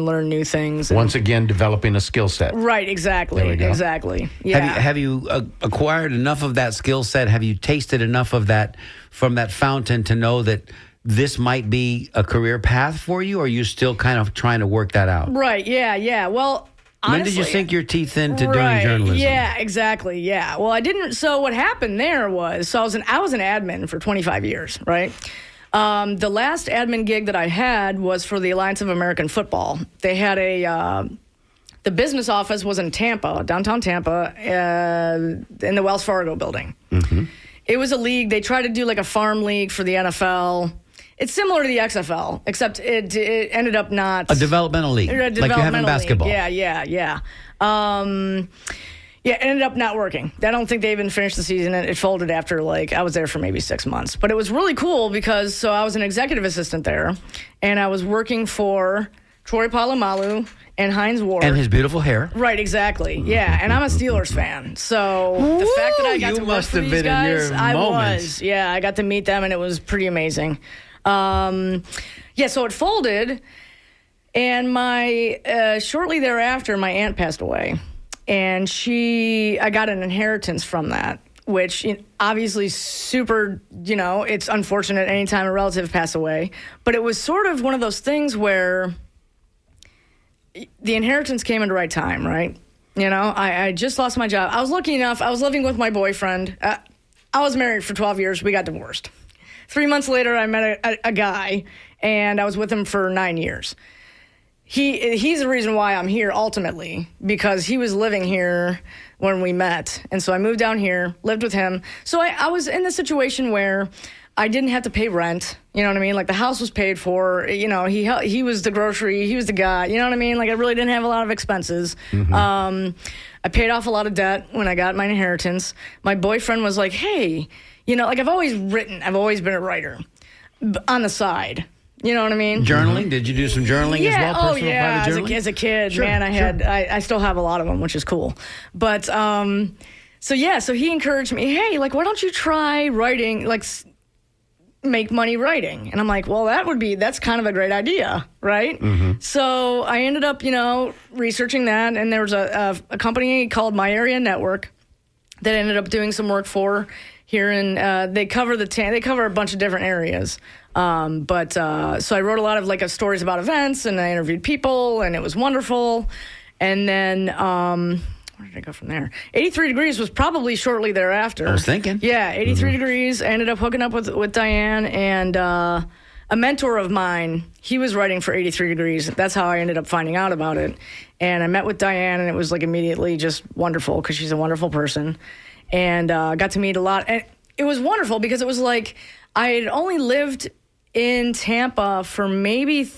Speaker 3: learn new things.
Speaker 2: Once again, developing a skill set.
Speaker 3: Right, exactly,
Speaker 2: There we go.
Speaker 3: exactly. Yeah.
Speaker 1: Have you acquired enough of that skill set? Have you tasted enough of that from that fountain to know that this might be a career path for you, or are you still kind of trying to work that out?
Speaker 3: Right, yeah. Well, honestly,
Speaker 1: When did you sink your teeth into doing journalism?
Speaker 3: Yeah, exactly. Yeah. Well, I didn't. So what happened there was, I was an admin for 25 years, right? The last admin gig that I had was for the Alliance of American Football. They had the business office was in Tampa, downtown Tampa, in the Wells Fargo building.
Speaker 1: Mm-hmm.
Speaker 3: It was a league. They tried to do like a farm league for the NFL. It's similar to the XFL, except it ended up not.
Speaker 1: A developmental league, like you have in basketball.
Speaker 3: Yeah. Yeah, it ended up not working. I don't think they even finished the season. It folded after, I was there for maybe 6 months. But it was really cool because, I was an executive assistant there, and I was working for Troy Polamalu and Heinz Ward.
Speaker 1: And his beautiful hair.
Speaker 3: Right, exactly. Yeah, and I'm a Steelers fan. So the fact that I got
Speaker 1: you
Speaker 3: to work
Speaker 1: must
Speaker 3: for
Speaker 1: have
Speaker 3: these
Speaker 1: been in
Speaker 3: guys,
Speaker 1: your
Speaker 3: I
Speaker 1: moments.
Speaker 3: was. Yeah, I got to meet them, and it was pretty amazing. So it folded, and shortly thereafter, my aunt passed away, and I got an inheritance from that, which obviously super, it's unfortunate anytime a relative passed away, but it was sort of one of those things where the inheritance came at the right time, right? I just lost my job. I was lucky enough. I was living with my boyfriend. I was married for 12 years. We got divorced. 3 months later, I met a guy, and I was with him for 9 years. He's the reason why I'm here ultimately, because he was living here when we met. And so I moved down here, lived with him. So I was in the situation where I didn't have to pay rent. You know what I mean? Like the house was paid for. He was the grocery. He was the guy. You know what I mean? Like I really didn't have a lot of expenses. Mm-hmm. I paid off a lot of debt when I got my inheritance. My boyfriend was like, hey, I've always written. I've always been a writer on the side. You know what I mean?
Speaker 1: Journaling? Did you do some journaling as well? Personal, private journaling?
Speaker 3: As a kid,
Speaker 1: Sure,
Speaker 3: man,
Speaker 1: sure.
Speaker 3: I still have a lot of them, which is cool. But, so he encouraged me, hey, why don't you try writing, make money writing? And I'm like, well, that's kind of a great idea, right? Mm-hmm. So I ended up, researching that, and there was a company called My Area Network that I ended up doing some work for here in, they cover a bunch of different areas. So I wrote a lot of stories about events, and I interviewed people, and it was wonderful. And then, where did I go from there? 83 Degrees was probably shortly thereafter.
Speaker 1: I was thinking.
Speaker 3: Yeah, 83 Degrees. I ended up hooking up with Diane, and a mentor of mine, he was writing for 83 Degrees. That's how I ended up finding out about it. And I met with Diane, and it was immediately just wonderful because she's a wonderful person. And got to meet a lot. And it was wonderful because it was I had only lived in Tampa for maybe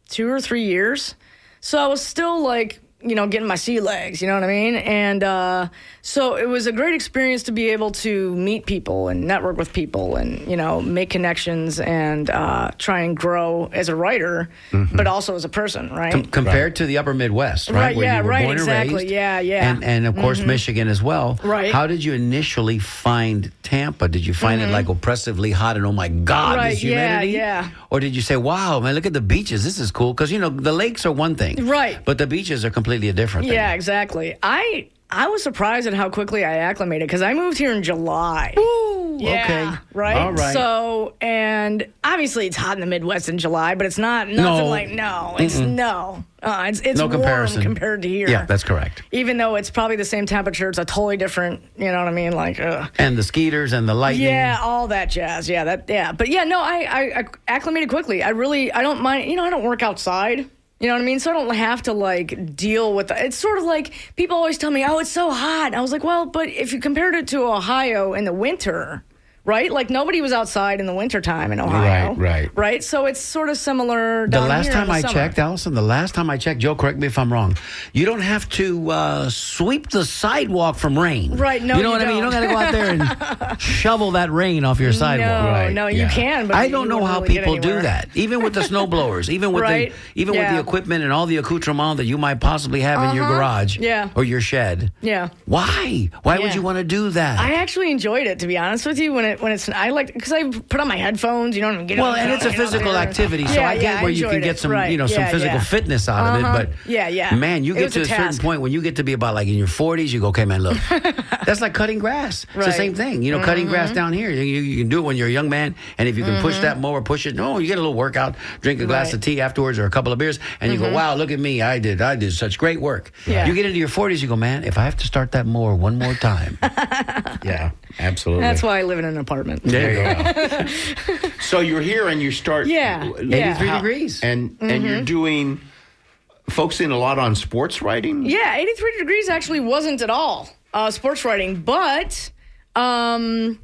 Speaker 3: 2 or 3 years. So I was still getting my sea legs, you know what I mean? And so it was a great experience to be able to meet people and network with people and, make connections and try and grow as a writer, but also as a person, right?
Speaker 1: Compared to the upper Midwest, right?
Speaker 3: Right,
Speaker 1: Where
Speaker 3: yeah,
Speaker 1: you were
Speaker 3: right,
Speaker 1: born
Speaker 3: exactly.
Speaker 1: and raised.
Speaker 3: Yeah.
Speaker 1: And of course, Michigan as well.
Speaker 3: Right.
Speaker 1: How did you initially find Tampa? Did you find it oppressively hot and oh my God,
Speaker 3: Right,
Speaker 1: this humidity?
Speaker 3: yeah.
Speaker 1: Or did you say, wow, man, look at the beaches. This is cool. Because, the lakes are one thing.
Speaker 3: Right.
Speaker 1: But the beaches are completely a different thing.
Speaker 3: Yeah, exactly. I was surprised at how quickly I acclimated because I moved here in July.
Speaker 1: Ooh,
Speaker 3: Yeah,
Speaker 1: okay.
Speaker 3: right?
Speaker 1: All right.
Speaker 3: So, and obviously it's hot in the Midwest in July, but it's not nothing it's
Speaker 1: No
Speaker 3: warm
Speaker 1: comparison.
Speaker 3: compared to here.
Speaker 1: Yeah, that's correct.
Speaker 3: Even though it's probably the same temperature, it's a totally different, you know what I mean?
Speaker 1: And the skeeters and the lightning.
Speaker 3: Yeah, all that jazz. But I acclimated quickly. I don't mind, I don't work outside. You know what I mean? So I don't have to deal with it's sort of people always tell me, oh, it's so hot. I was like, well, but if you compared it to Ohio in the winter, right? Nobody was outside in the wintertime in Ohio. Right. So it's sort of similar
Speaker 1: The
Speaker 3: down
Speaker 1: last
Speaker 3: here in
Speaker 1: time
Speaker 3: the
Speaker 1: I
Speaker 3: summer.
Speaker 1: checked, Allison, Joe, correct me if I'm wrong, you don't have to sweep the sidewalk from rain.
Speaker 3: Right, no,
Speaker 1: you know
Speaker 3: you
Speaker 1: what I mean? You
Speaker 3: don't.
Speaker 1: don't got to go out there and shovel that rain off your sidewalk.
Speaker 3: No, you can. But
Speaker 1: I don't know how people do
Speaker 3: anywhere.
Speaker 1: that. Even with the snow blowers, even with
Speaker 3: Right,
Speaker 1: with the equipment and all the accoutrement that you might possibly have in your garage
Speaker 3: Yeah.
Speaker 1: or your shed.
Speaker 3: Yeah.
Speaker 1: Why? Why would
Speaker 3: Yeah.
Speaker 1: you want to do that?
Speaker 3: I actually enjoyed it, to be honest with you. When I like because I put on my headphones. You know what I mean?
Speaker 1: Well, and it's a physical activity, so I get where you can get some, some physical fitness out of it. But man, you get to a certain point when you get to be about like in your 40s, you go, okay, man, look, that's like cutting grass. It's the same thing. You know, cutting grass down here. You can do it when you're a young man, and if you can push that mower, push it. No, you get a little workout, drink a glass of tea afterwards or a couple of beers, and you go, wow, look at me, I did such great work.
Speaker 3: Yeah.
Speaker 1: You get into your 40s, you go, man, if I have to start that mower one more time.
Speaker 2: Yeah, absolutely.
Speaker 3: That's why I live in an apartment.
Speaker 2: There you go. So you're here and you start
Speaker 1: 83 degrees.
Speaker 2: And you're doing focusing a lot on sports writing?
Speaker 3: Yeah, 83 degrees actually wasn't at all sports writing, but I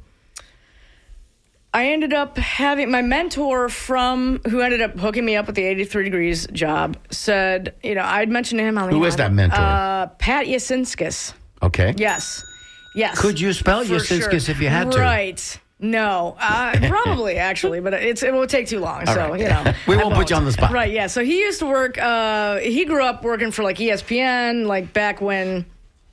Speaker 3: ended up having my mentor who ended up hooking me up with the 83 degrees job said, I'd mentioned to him.
Speaker 2: Who is that mentor?
Speaker 3: Pat Yasinskis.
Speaker 2: Okay.
Speaker 3: Yes.
Speaker 1: Could you spell Yasinskis if you had to?
Speaker 3: Right. No, probably actually, but it will take too long. So,
Speaker 1: we won't put you on the spot.
Speaker 3: Right. Yeah. So he used to work, he grew up working for like ESPN, like back when,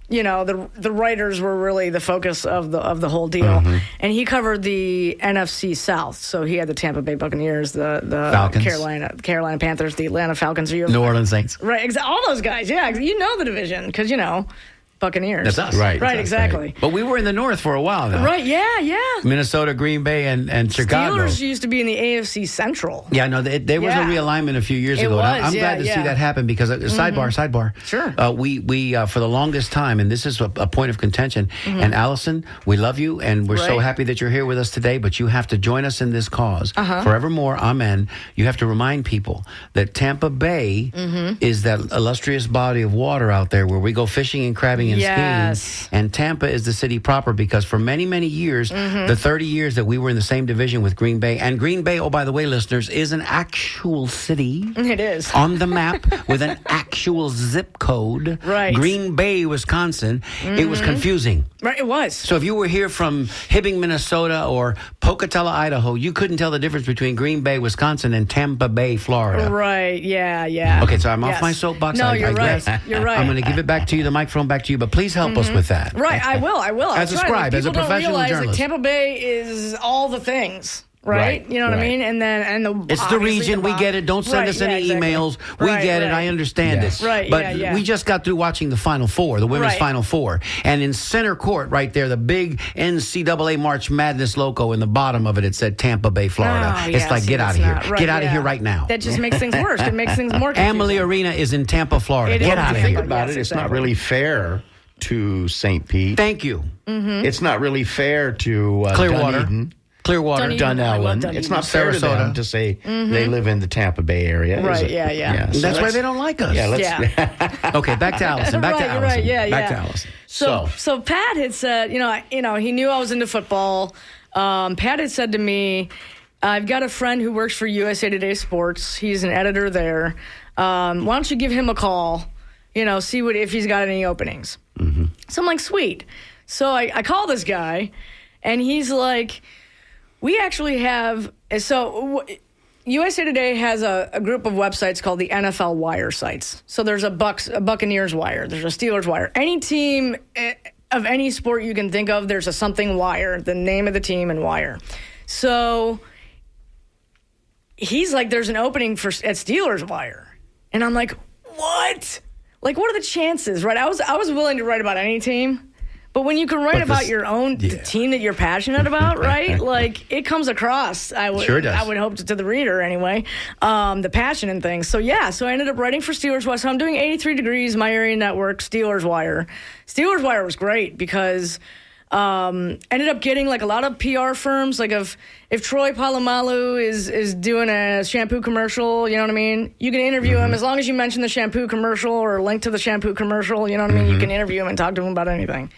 Speaker 3: the writers were really the focus of the whole deal. And he covered the NFC South. So he had the Tampa Bay Buccaneers, the
Speaker 1: Falcons.
Speaker 3: Carolina Panthers, the Atlanta Falcons.
Speaker 1: New Orleans Saints.
Speaker 3: Right. All those guys. Yeah. You know the division because, Buccaneers.
Speaker 1: That's us.
Speaker 2: Right.
Speaker 3: Exactly.
Speaker 1: But we were in the North for a while now.
Speaker 3: Right, yeah.
Speaker 1: Minnesota, Green Bay, and Chicago.
Speaker 3: Steelers used to be in the AFC Central.
Speaker 1: Yeah, no, there was a realignment a few years ago.
Speaker 3: Was,
Speaker 1: I'm glad to see that happen because, sidebar.
Speaker 3: Sure.
Speaker 1: We for the longest time, and this is a point of contention, and Allison, we love you, and we're so happy that you're here with us today, but you have to join us in this cause. Forevermore, amen. You have to remind people that Tampa Bay is that illustrious body of water out there where we go fishing and crabbing and skiing. And Tampa is the city proper because for many, many years, the 30 years that we were in the same division with Green Bay, and Green Bay, oh, by the way, listeners, is an actual city.
Speaker 3: It is.
Speaker 1: On the map with an actual zip code.
Speaker 3: Right.
Speaker 1: Green Bay, Wisconsin. It was confusing.
Speaker 3: Right, it was.
Speaker 1: So if you were here from Hibbing, Minnesota or Pocatello, Idaho, you couldn't tell the difference between Green Bay, Wisconsin and Tampa Bay, Florida.
Speaker 3: Right, yeah.
Speaker 1: Okay, so I'm off my soapbox.
Speaker 3: No, you're right. You're right.
Speaker 1: I'm going to give it back to you, the microphone back to you, but please help us with that.
Speaker 3: Right, I will.
Speaker 1: As a scribe, as a professional journalist.
Speaker 3: Like, Tampa Bay is all the things. Right? You know what I mean? And
Speaker 1: it's the region. We get it. Don't send us any emails. We get it. I understand it.
Speaker 3: Right.
Speaker 1: But we just got through watching the Final Four, the women's Final Four. And in center court right there, the big NCAA March Madness logo in the bottom of it, it said Tampa Bay, Florida. It's like, get out of here. Get out of here right now.
Speaker 3: That just makes things worse. It makes things more confusing.
Speaker 1: Amalie Arena is in Tampa, Florida. Get out of here.
Speaker 2: Think about it. It's not really fair to St. Pete.
Speaker 1: Thank you.
Speaker 2: It's not really fair to
Speaker 1: Clearwater.
Speaker 2: Dunedin.
Speaker 1: Clearwater,
Speaker 2: Dunellen. It's not fair to them to say they live in the Tampa Bay area.
Speaker 3: Right, yeah.
Speaker 2: So
Speaker 1: that's why they don't like us.
Speaker 2: Yeah,
Speaker 1: Okay, back to Allison. Back to Allison.
Speaker 3: Right,
Speaker 1: back to Allison.
Speaker 3: So Pat had said, he knew I was into football. Pat had said to me, I've got a friend who works for USA Today Sports. He's an editor there. Why don't you give him a call, see if he's got any openings. So I'm like, sweet. So I call this guy, and he's like, we actually have, USA Today has a group of websites called the NFL Wire sites. So there's a Buccaneers Wire, there's a Steelers Wire. Any team of any sport you can think of, there's a something wire, the name of the team and wire. So he's like, there's an opening at Steelers Wire. And I'm like, what? Like, what are the chances, right? I was willing to write about any team. But when you can write about your own team that you're passionate about, right? Like, it comes across.
Speaker 1: Sure does.
Speaker 3: I would hope to the reader anyway, the passion and things. So I ended up writing for Steelers Wire. So I'm doing 83 Degrees, My Area Network, Steelers Wire. Steelers Wire was great because ended up getting like a lot of PR firms. Like if Troy Polamalu is doing a shampoo commercial, you know what I mean? You can interview him as long as you mention the shampoo commercial or link to the shampoo commercial, you know what I mean? You can interview him and talk to him about anything.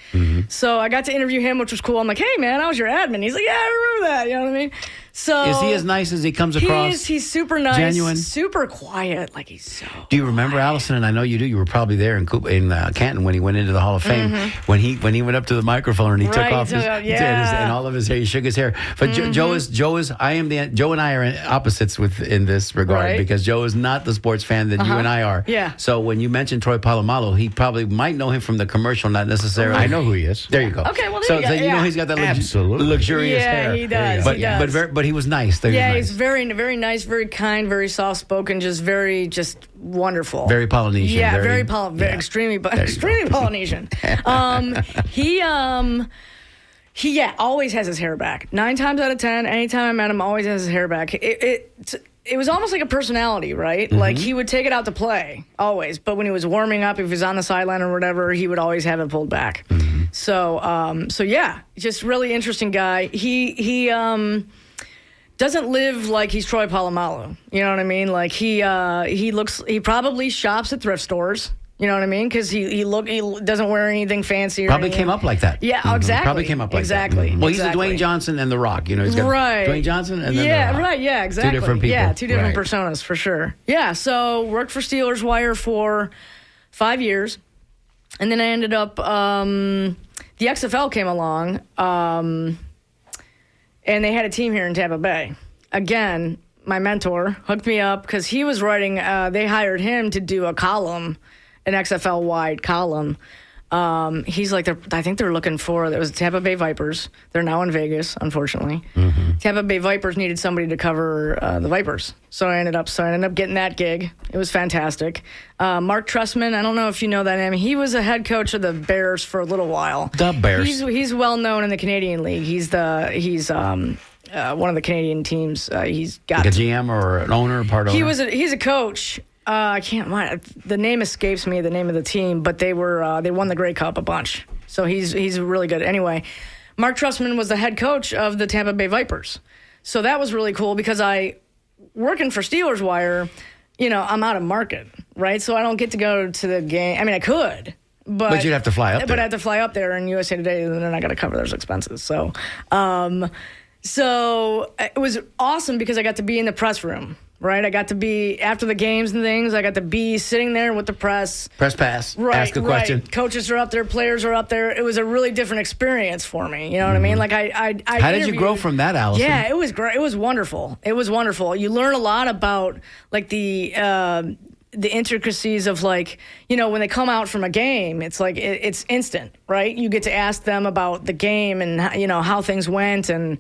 Speaker 3: So I got to interview him, which was cool. I'm like, hey man, I was your admin. He's like, yeah, I remember that. You know what I mean? So
Speaker 1: Is he as nice as he comes across?
Speaker 3: He's super nice,
Speaker 1: Genuine?
Speaker 3: super quiet. Like he's so.
Speaker 1: Do you remember Allison? And I know you do. You were probably there in Canton when he went into the Hall of Fame. When he went up to the microphone and he took
Speaker 3: Right,
Speaker 1: off his,
Speaker 3: yeah.
Speaker 1: and all of his hair. He shook his hair. But Joe is. Joe and I are opposites in this regard
Speaker 3: Right.
Speaker 1: because Joe is not the sports fan that you and I are.
Speaker 3: Yeah.
Speaker 1: So when you mentioned Troy Polamalu, he probably might know him from the commercial, not necessarily.
Speaker 2: I know who he is.
Speaker 1: There you go.
Speaker 3: Okay, well, there
Speaker 1: so
Speaker 3: you go,
Speaker 1: you know
Speaker 3: yeah.
Speaker 1: he's got that
Speaker 2: Absolutely.
Speaker 1: luxurious
Speaker 3: Yeah,
Speaker 1: hair.
Speaker 3: he does,
Speaker 1: But
Speaker 3: he does.
Speaker 1: but he was nice. He was
Speaker 3: Yeah,
Speaker 1: nice.
Speaker 3: he's very, very nice, very kind, very soft spoken, just wonderful.
Speaker 1: Very Polynesian.
Speaker 3: Yeah,
Speaker 1: very
Speaker 3: extremely
Speaker 1: There you
Speaker 3: extremely Polynesian. He always has his hair back. 9 times out of 10, anytime I met him, always has his hair back. It was almost like a personality, right? Like he would take it out to play always, but when he was warming up, if he was on the sideline or whatever, he would always have it pulled back. So yeah, just really interesting guy. He doesn't live like he's Troy Polamalu. You know what I mean? Like he probably shops at thrift stores. You know what I mean? Because he doesn't wear anything fancy. Or
Speaker 1: Probably
Speaker 3: anything.
Speaker 1: came up like that.
Speaker 3: Yeah, exactly.
Speaker 1: Probably came up like
Speaker 3: exactly.
Speaker 1: that. Well, he's
Speaker 3: exactly.
Speaker 1: the Dwayne Johnson and The Rock. You know, he's got
Speaker 3: Right.
Speaker 1: Dwayne Johnson and then
Speaker 3: yeah,
Speaker 1: The Rock.
Speaker 3: right. Yeah, exactly.
Speaker 1: Two different people.
Speaker 3: Yeah, two different
Speaker 1: Right.
Speaker 3: personas for sure. Yeah, so worked for Steelers Wire for 5 years, and then I ended up. The XFL came along, and they had a team here in Tampa Bay. Again, my mentor hooked me up because he was writing. They hired him to do a column, an XFL wide column. He's like, I think they're looking for, it was Tampa Bay Vipers. They're now in Vegas, unfortunately. Tampa Bay Vipers needed somebody to cover the Vipers. So I ended up getting that gig. It was fantastic. Mark Trestman, I don't know if you know that name. He was a head coach of the Bears for a little while.
Speaker 1: The Bears.
Speaker 3: He's well known in the Canadian League. He's one of the Canadian teams. He's got
Speaker 1: Like a GM or an owner, part owner?
Speaker 3: he's a coach. I can't mind. The name escapes me, the name of the team, but they won the Grey Cup a bunch. So he's really good. Anyway, Mark Trestman was the head coach of the Tampa Bay Vipers. So that was really cool because working for Steelers Wire, I'm out of market, right? So I don't get to go to the game. I mean, I could, but
Speaker 1: you'd have to fly up there.
Speaker 3: But I have to fly up there, and USA Today, and then I got to cover those expenses. So, so it was awesome because I got to be in the press room. Right, I got to be after the games and things. I got to be sitting there with the press.
Speaker 1: Press pass.
Speaker 3: Right,
Speaker 1: Ask a question.
Speaker 3: Right. Coaches are up there, players are up there. It was a really different experience for me. You know what I mean? Like I
Speaker 1: How did you grow from that, Allison?
Speaker 3: Yeah, it was great. It was wonderful. It was wonderful. You learn a lot about like the intricacies of when they come out from a game, it's like it's instant, right? You get to ask them about the game and how things went and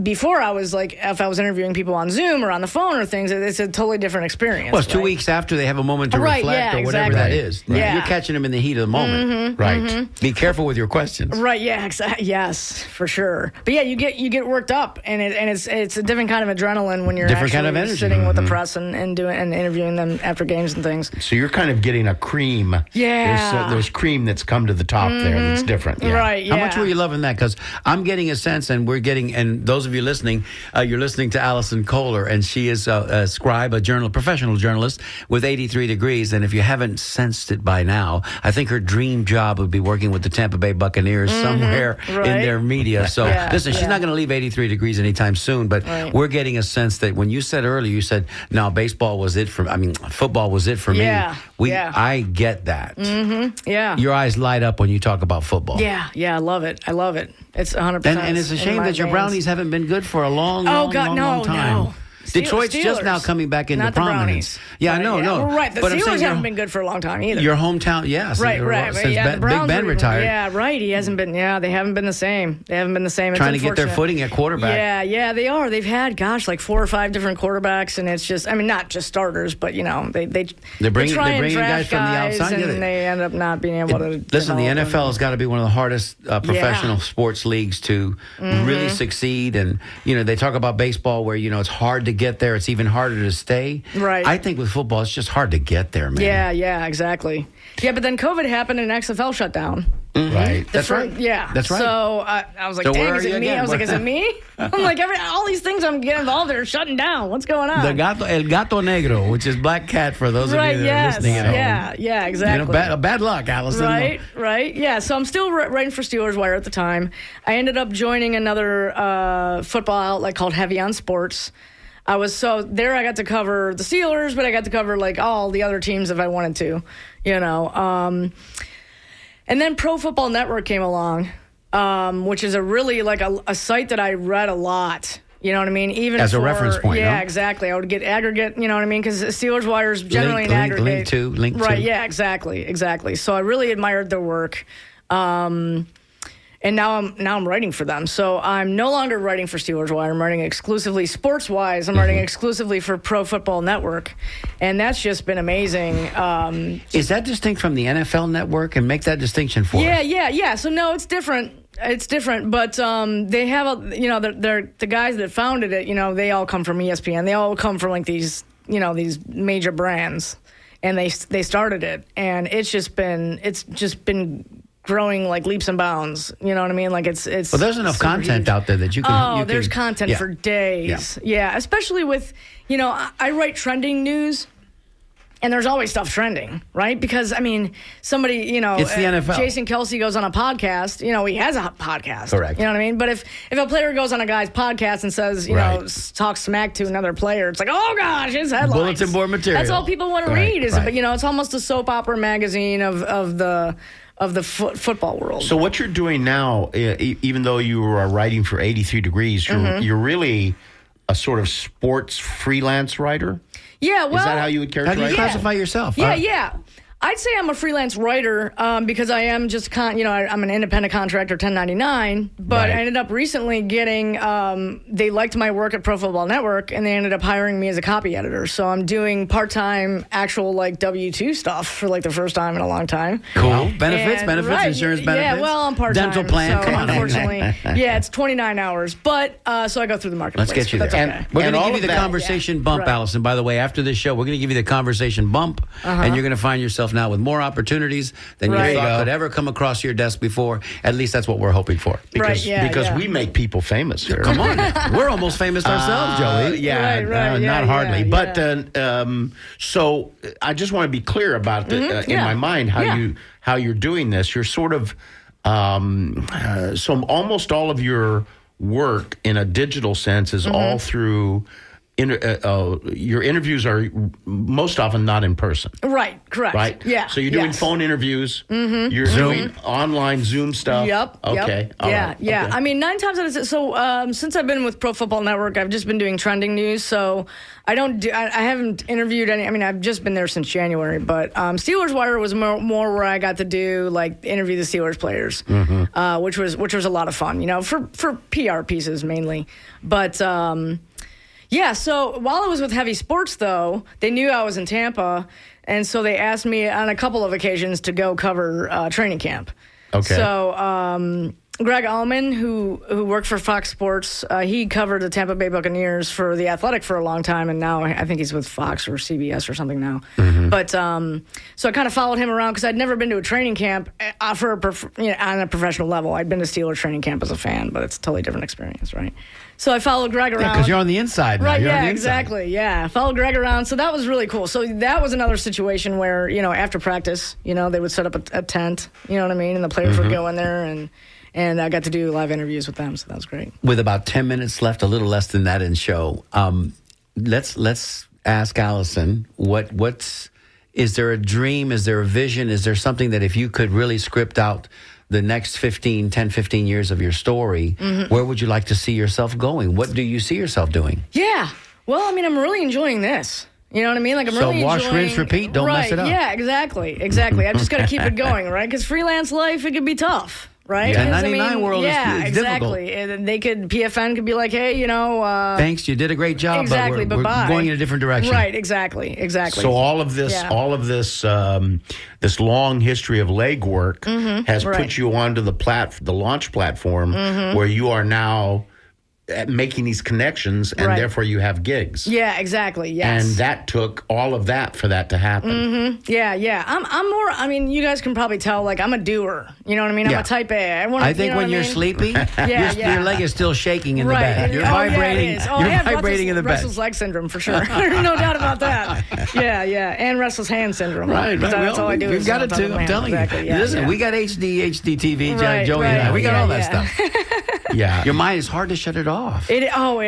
Speaker 3: before I was like, if I was interviewing people on Zoom or on the phone or things, it's a totally different experience.
Speaker 1: Well, it's 2
Speaker 3: right?
Speaker 1: weeks after they have a moment to
Speaker 3: Right,
Speaker 1: reflect
Speaker 3: yeah,
Speaker 1: or whatever
Speaker 3: exactly.
Speaker 1: that is.
Speaker 3: Right. Yeah.
Speaker 1: You're catching them in the heat of the moment.
Speaker 2: Right.
Speaker 1: Be careful with your questions.
Speaker 3: Right, yeah, yes, for sure. But yeah, you get worked up, and it's a different kind of adrenaline when you're
Speaker 1: Different kind
Speaker 3: actually
Speaker 1: of energy.
Speaker 3: sitting with the press and interviewing them after games and things.
Speaker 2: So you're kind of getting a cream.
Speaker 3: Yeah.
Speaker 2: There's cream that's come to the top there that's different. Yeah.
Speaker 3: Right, yeah.
Speaker 1: How much were you loving that? Because I'm getting a sense, and those of you listening, you're listening to Allison Kohler, and she is a scribe, professional journalist with 83 degrees. And if you haven't sensed it by now, I think her dream job would be working with the Tampa Bay Buccaneers somewhere
Speaker 3: right.
Speaker 1: in their media. So
Speaker 3: Yeah,
Speaker 1: listen, she's
Speaker 3: yeah.
Speaker 1: not going to leave 83 degrees anytime soon, but
Speaker 3: Right.
Speaker 1: we're getting a sense that when you said earlier, you said, no, football was it for
Speaker 3: Yeah,
Speaker 1: me.
Speaker 3: yeah.
Speaker 1: I get that.
Speaker 3: Yeah.
Speaker 1: Your eyes light up when you talk about football.
Speaker 3: Yeah, I love it. It's 100%.
Speaker 1: And it's a
Speaker 3: in
Speaker 1: shame
Speaker 3: my
Speaker 1: that your
Speaker 3: veins.
Speaker 1: Brownies haven't been good for a long time.
Speaker 3: No.
Speaker 1: Detroit's just
Speaker 3: Steelers.
Speaker 1: now coming back into
Speaker 3: Not the
Speaker 1: prominence.
Speaker 3: Brownies.
Speaker 1: Yeah,
Speaker 3: Right,
Speaker 1: no.
Speaker 3: Well, right. The
Speaker 1: But I'm
Speaker 3: Steelers
Speaker 1: saying
Speaker 3: haven't been good for a long time either.
Speaker 1: your hometown, yes.
Speaker 3: Right.
Speaker 1: Since
Speaker 3: Yeah, the Browns
Speaker 1: Big Ben
Speaker 3: were-
Speaker 1: retired.
Speaker 3: Yeah, right. He hasn't been. Yeah, they haven't been the same. It's
Speaker 1: Trying to get their
Speaker 3: unfortunate.
Speaker 1: footing at quarterback.
Speaker 3: Yeah, they are. They've had, like 4 or 5 different quarterbacks, and it's just, not just starters, but they
Speaker 1: bringing
Speaker 3: try and
Speaker 1: guys
Speaker 3: draft
Speaker 1: from the outside,
Speaker 3: and
Speaker 1: yeah,
Speaker 3: they end up not being able to.
Speaker 1: Listen, the
Speaker 3: develop
Speaker 1: NFL has got to be one of the hardest professional
Speaker 3: Yeah.
Speaker 1: sports leagues to really succeed. And, they talk about baseball where, it's hard to get there. It's even harder to stay.
Speaker 3: Right.
Speaker 1: I think with football, it's just hard to get there, man.
Speaker 3: Yeah, exactly. Yeah, but then COVID happened and XFL shut down.
Speaker 2: right?
Speaker 1: That's right.
Speaker 3: Yeah.
Speaker 1: That's right.
Speaker 3: So I was like,
Speaker 1: So where
Speaker 3: dang,
Speaker 1: are
Speaker 3: is
Speaker 1: you
Speaker 3: it me?
Speaker 1: again?
Speaker 3: I was like, is it me? I'm like, all these things I'm getting involved in are shutting down. What's going on?
Speaker 1: El gato negro, which is black cat for those
Speaker 3: right,
Speaker 1: of you that
Speaker 3: yes.
Speaker 1: are listening at home.
Speaker 3: Yeah, exactly.
Speaker 1: Bad luck, Allison.
Speaker 3: Right. Yeah. So I'm still writing for Steelers Wire at the time. I ended up joining another football outlet called Heavy on Sports. I got to cover the Steelers, but I got to cover like all the other teams if I wanted to, you know. And then Pro Football Network came along, which is a really like a site that I read a lot. You know what I mean? Even
Speaker 1: as a reference point.
Speaker 3: Yeah,
Speaker 1: no?
Speaker 3: Exactly. I would get aggregate. You know what I mean? Because Steelers Wire is generally an aggregate.
Speaker 1: Link to.
Speaker 3: Right. Yeah. Exactly. So I really admired their work. And now I'm writing for them. So I'm no longer writing for Steelers Wire. I'm writing exclusively sports-wise. I'm writing exclusively for Pro Football Network. And that's just been amazing.
Speaker 1: Is that distinct from the NFL Network? And make that distinction for us.
Speaker 3: Yeah. So no, it's different. It's different, but they have they're the guys that founded it. You know, they all come from ESPN. They all come from like these major brands, and they started it, and it's just been growing like leaps and bounds. You know what I mean? Like it's.
Speaker 1: Well, there's enough content out there that you can.
Speaker 3: There's content for days. Yeah, especially with I write trending news. And there's always stuff trending, right? Because, I mean, somebody,
Speaker 1: it's the NFL.
Speaker 3: Jason Kelsey goes on a podcast, he has a podcast.
Speaker 1: Correct.
Speaker 3: You know what I mean? But if a player goes on a guy's podcast and says, talks smack to another player, it's like, oh gosh, it's headlines.
Speaker 1: Bulletin board material.
Speaker 3: That's all people want to read but it's almost a soap opera magazine of the football world.
Speaker 2: So what you're doing now, even though you are writing for 83 Degrees, you're really a sort of sports freelance writer?
Speaker 3: Yeah, well...
Speaker 2: Is that how you would characterize it?
Speaker 1: How do you classify yourself?
Speaker 3: Yeah. I'd say I'm a freelance writer because I am just, I'm an independent contractor, 1099. But I ended up recently getting, they liked my work at Pro Football Network, and they ended up hiring me as a copy editor. So I'm doing part-time, actual like W-2 stuff for like the first time in a long time.
Speaker 1: Cool. Benefits, insurance benefits.
Speaker 3: Yeah, well, I'm part-time.
Speaker 1: Dental plan.
Speaker 3: So
Speaker 1: Come on.
Speaker 3: Unfortunately, it's 29 hours. But so I go through the marketplace.
Speaker 1: Let's get you there.
Speaker 3: That's okay.
Speaker 1: We're going to
Speaker 2: all
Speaker 1: give you
Speaker 2: of
Speaker 1: the
Speaker 2: that-
Speaker 1: conversation bump, Allison. By the way, after this show, we're going to give you the conversation bump, and you're going to find yourself now with more opportunities than you thought could ever come across your desk before. At least that's what we're hoping for.
Speaker 2: Because we make people famous here.
Speaker 1: Come on. We're almost famous ourselves, Joey.
Speaker 2: Not hardly. But so I just want to be clear about in my mind how you're doing this. You're sort of so almost all of your work in a digital sense is all through. Your interviews are most often not in person.
Speaker 3: Right, correct.
Speaker 2: Right?
Speaker 3: Yeah.
Speaker 2: So you're doing phone interviews. You're doing online Zoom stuff.
Speaker 3: Yep.
Speaker 2: Okay.
Speaker 3: Yep.
Speaker 2: All
Speaker 3: yeah.
Speaker 2: right.
Speaker 3: Yeah.
Speaker 2: Okay.
Speaker 3: I mean, 9 times out of 10. So since I've been with Pro Football Network, I've just been doing trending news. So I haven't interviewed any. I mean, I've just been there since January. But Steelers Wire was more where I got to do like interview the Steelers players, which was a lot of fun. For PR pieces mainly, but. Yeah, so while I was with Heavy Sports, though, they knew I was in Tampa, and so they asked me on a couple of occasions to go cover training camp.
Speaker 2: Okay.
Speaker 3: So Greg Allman, who worked for Fox Sports, he covered the Tampa Bay Buccaneers for The Athletic for a long time, and now I think he's with Fox or CBS or something now. But so I kind of followed him around because I'd never been to a training camp on a professional level. I'd been to Steelers training camp as a fan, but it's a totally different experience, right? So I followed Greg around.
Speaker 1: Because you're on the inside now.
Speaker 3: Right,
Speaker 1: you're on
Speaker 3: yeah,
Speaker 1: the
Speaker 3: exactly. Yeah. I followed Greg around. So that was really cool. So that was another situation where, after practice, they would set up a tent, you know what I mean? And the players would go in there and I got to do live interviews with them. So that was great.
Speaker 1: With about 10 minutes left, a little less than that in show, let's ask Allison, is there a dream? Is there a vision? Is there something that if you could really script out the next 10, 15 years of your story, where would you like to see yourself going? What do you see yourself doing?
Speaker 3: Yeah. Well, I mean, I'm really enjoying this. You know what I mean? Like I'm really
Speaker 1: wash,
Speaker 3: enjoying...
Speaker 1: rinse, repeat. Don't mess it up.
Speaker 3: Yeah, exactly. I've just got to keep it going, right? Because freelance life, it could be tough. Right?
Speaker 1: Yeah. 1099 world is
Speaker 3: exactly.
Speaker 1: difficult.
Speaker 3: And PFN could be like, hey,
Speaker 1: thanks, you did a great job,
Speaker 3: exactly,
Speaker 1: but we're going in a different direction.
Speaker 3: Right, exactly.
Speaker 2: So all of this, this long history of legwork has put you onto the launch platform where you are now making these connections, and
Speaker 3: Right.
Speaker 2: therefore you have gigs.
Speaker 3: Yeah, exactly. Yes.
Speaker 2: And that took all of that for that to happen.
Speaker 3: Yeah. I'm more. I mean, you guys can probably tell. Like, I'm a doer. You know what I mean? I'm
Speaker 1: Yeah.
Speaker 3: a type A.
Speaker 1: I think when you're sleepy, your leg is still shaking in the bed. You're vibrating.
Speaker 3: Yeah, it is. Oh,
Speaker 1: you're
Speaker 3: I have
Speaker 1: vibrating in the bed.
Speaker 3: restless leg syndrome for sure. No doubt about that. Yeah, and restless hand syndrome.
Speaker 1: Right.
Speaker 3: That's all I do.
Speaker 1: We've
Speaker 3: is
Speaker 1: got
Speaker 3: on
Speaker 1: it
Speaker 3: top of
Speaker 1: too.
Speaker 3: my
Speaker 1: I'm
Speaker 3: hand.
Speaker 1: telling
Speaker 3: Exactly.
Speaker 1: you.
Speaker 3: Yeah,
Speaker 1: Listen,
Speaker 3: yeah.
Speaker 1: we got HD TV,
Speaker 3: Right,
Speaker 1: Joey and I.
Speaker 3: right.
Speaker 1: We got
Speaker 3: Yeah,
Speaker 1: all that
Speaker 3: yeah.
Speaker 1: stuff.
Speaker 2: Yeah.
Speaker 1: Your mind is hard to shut it off.
Speaker 3: It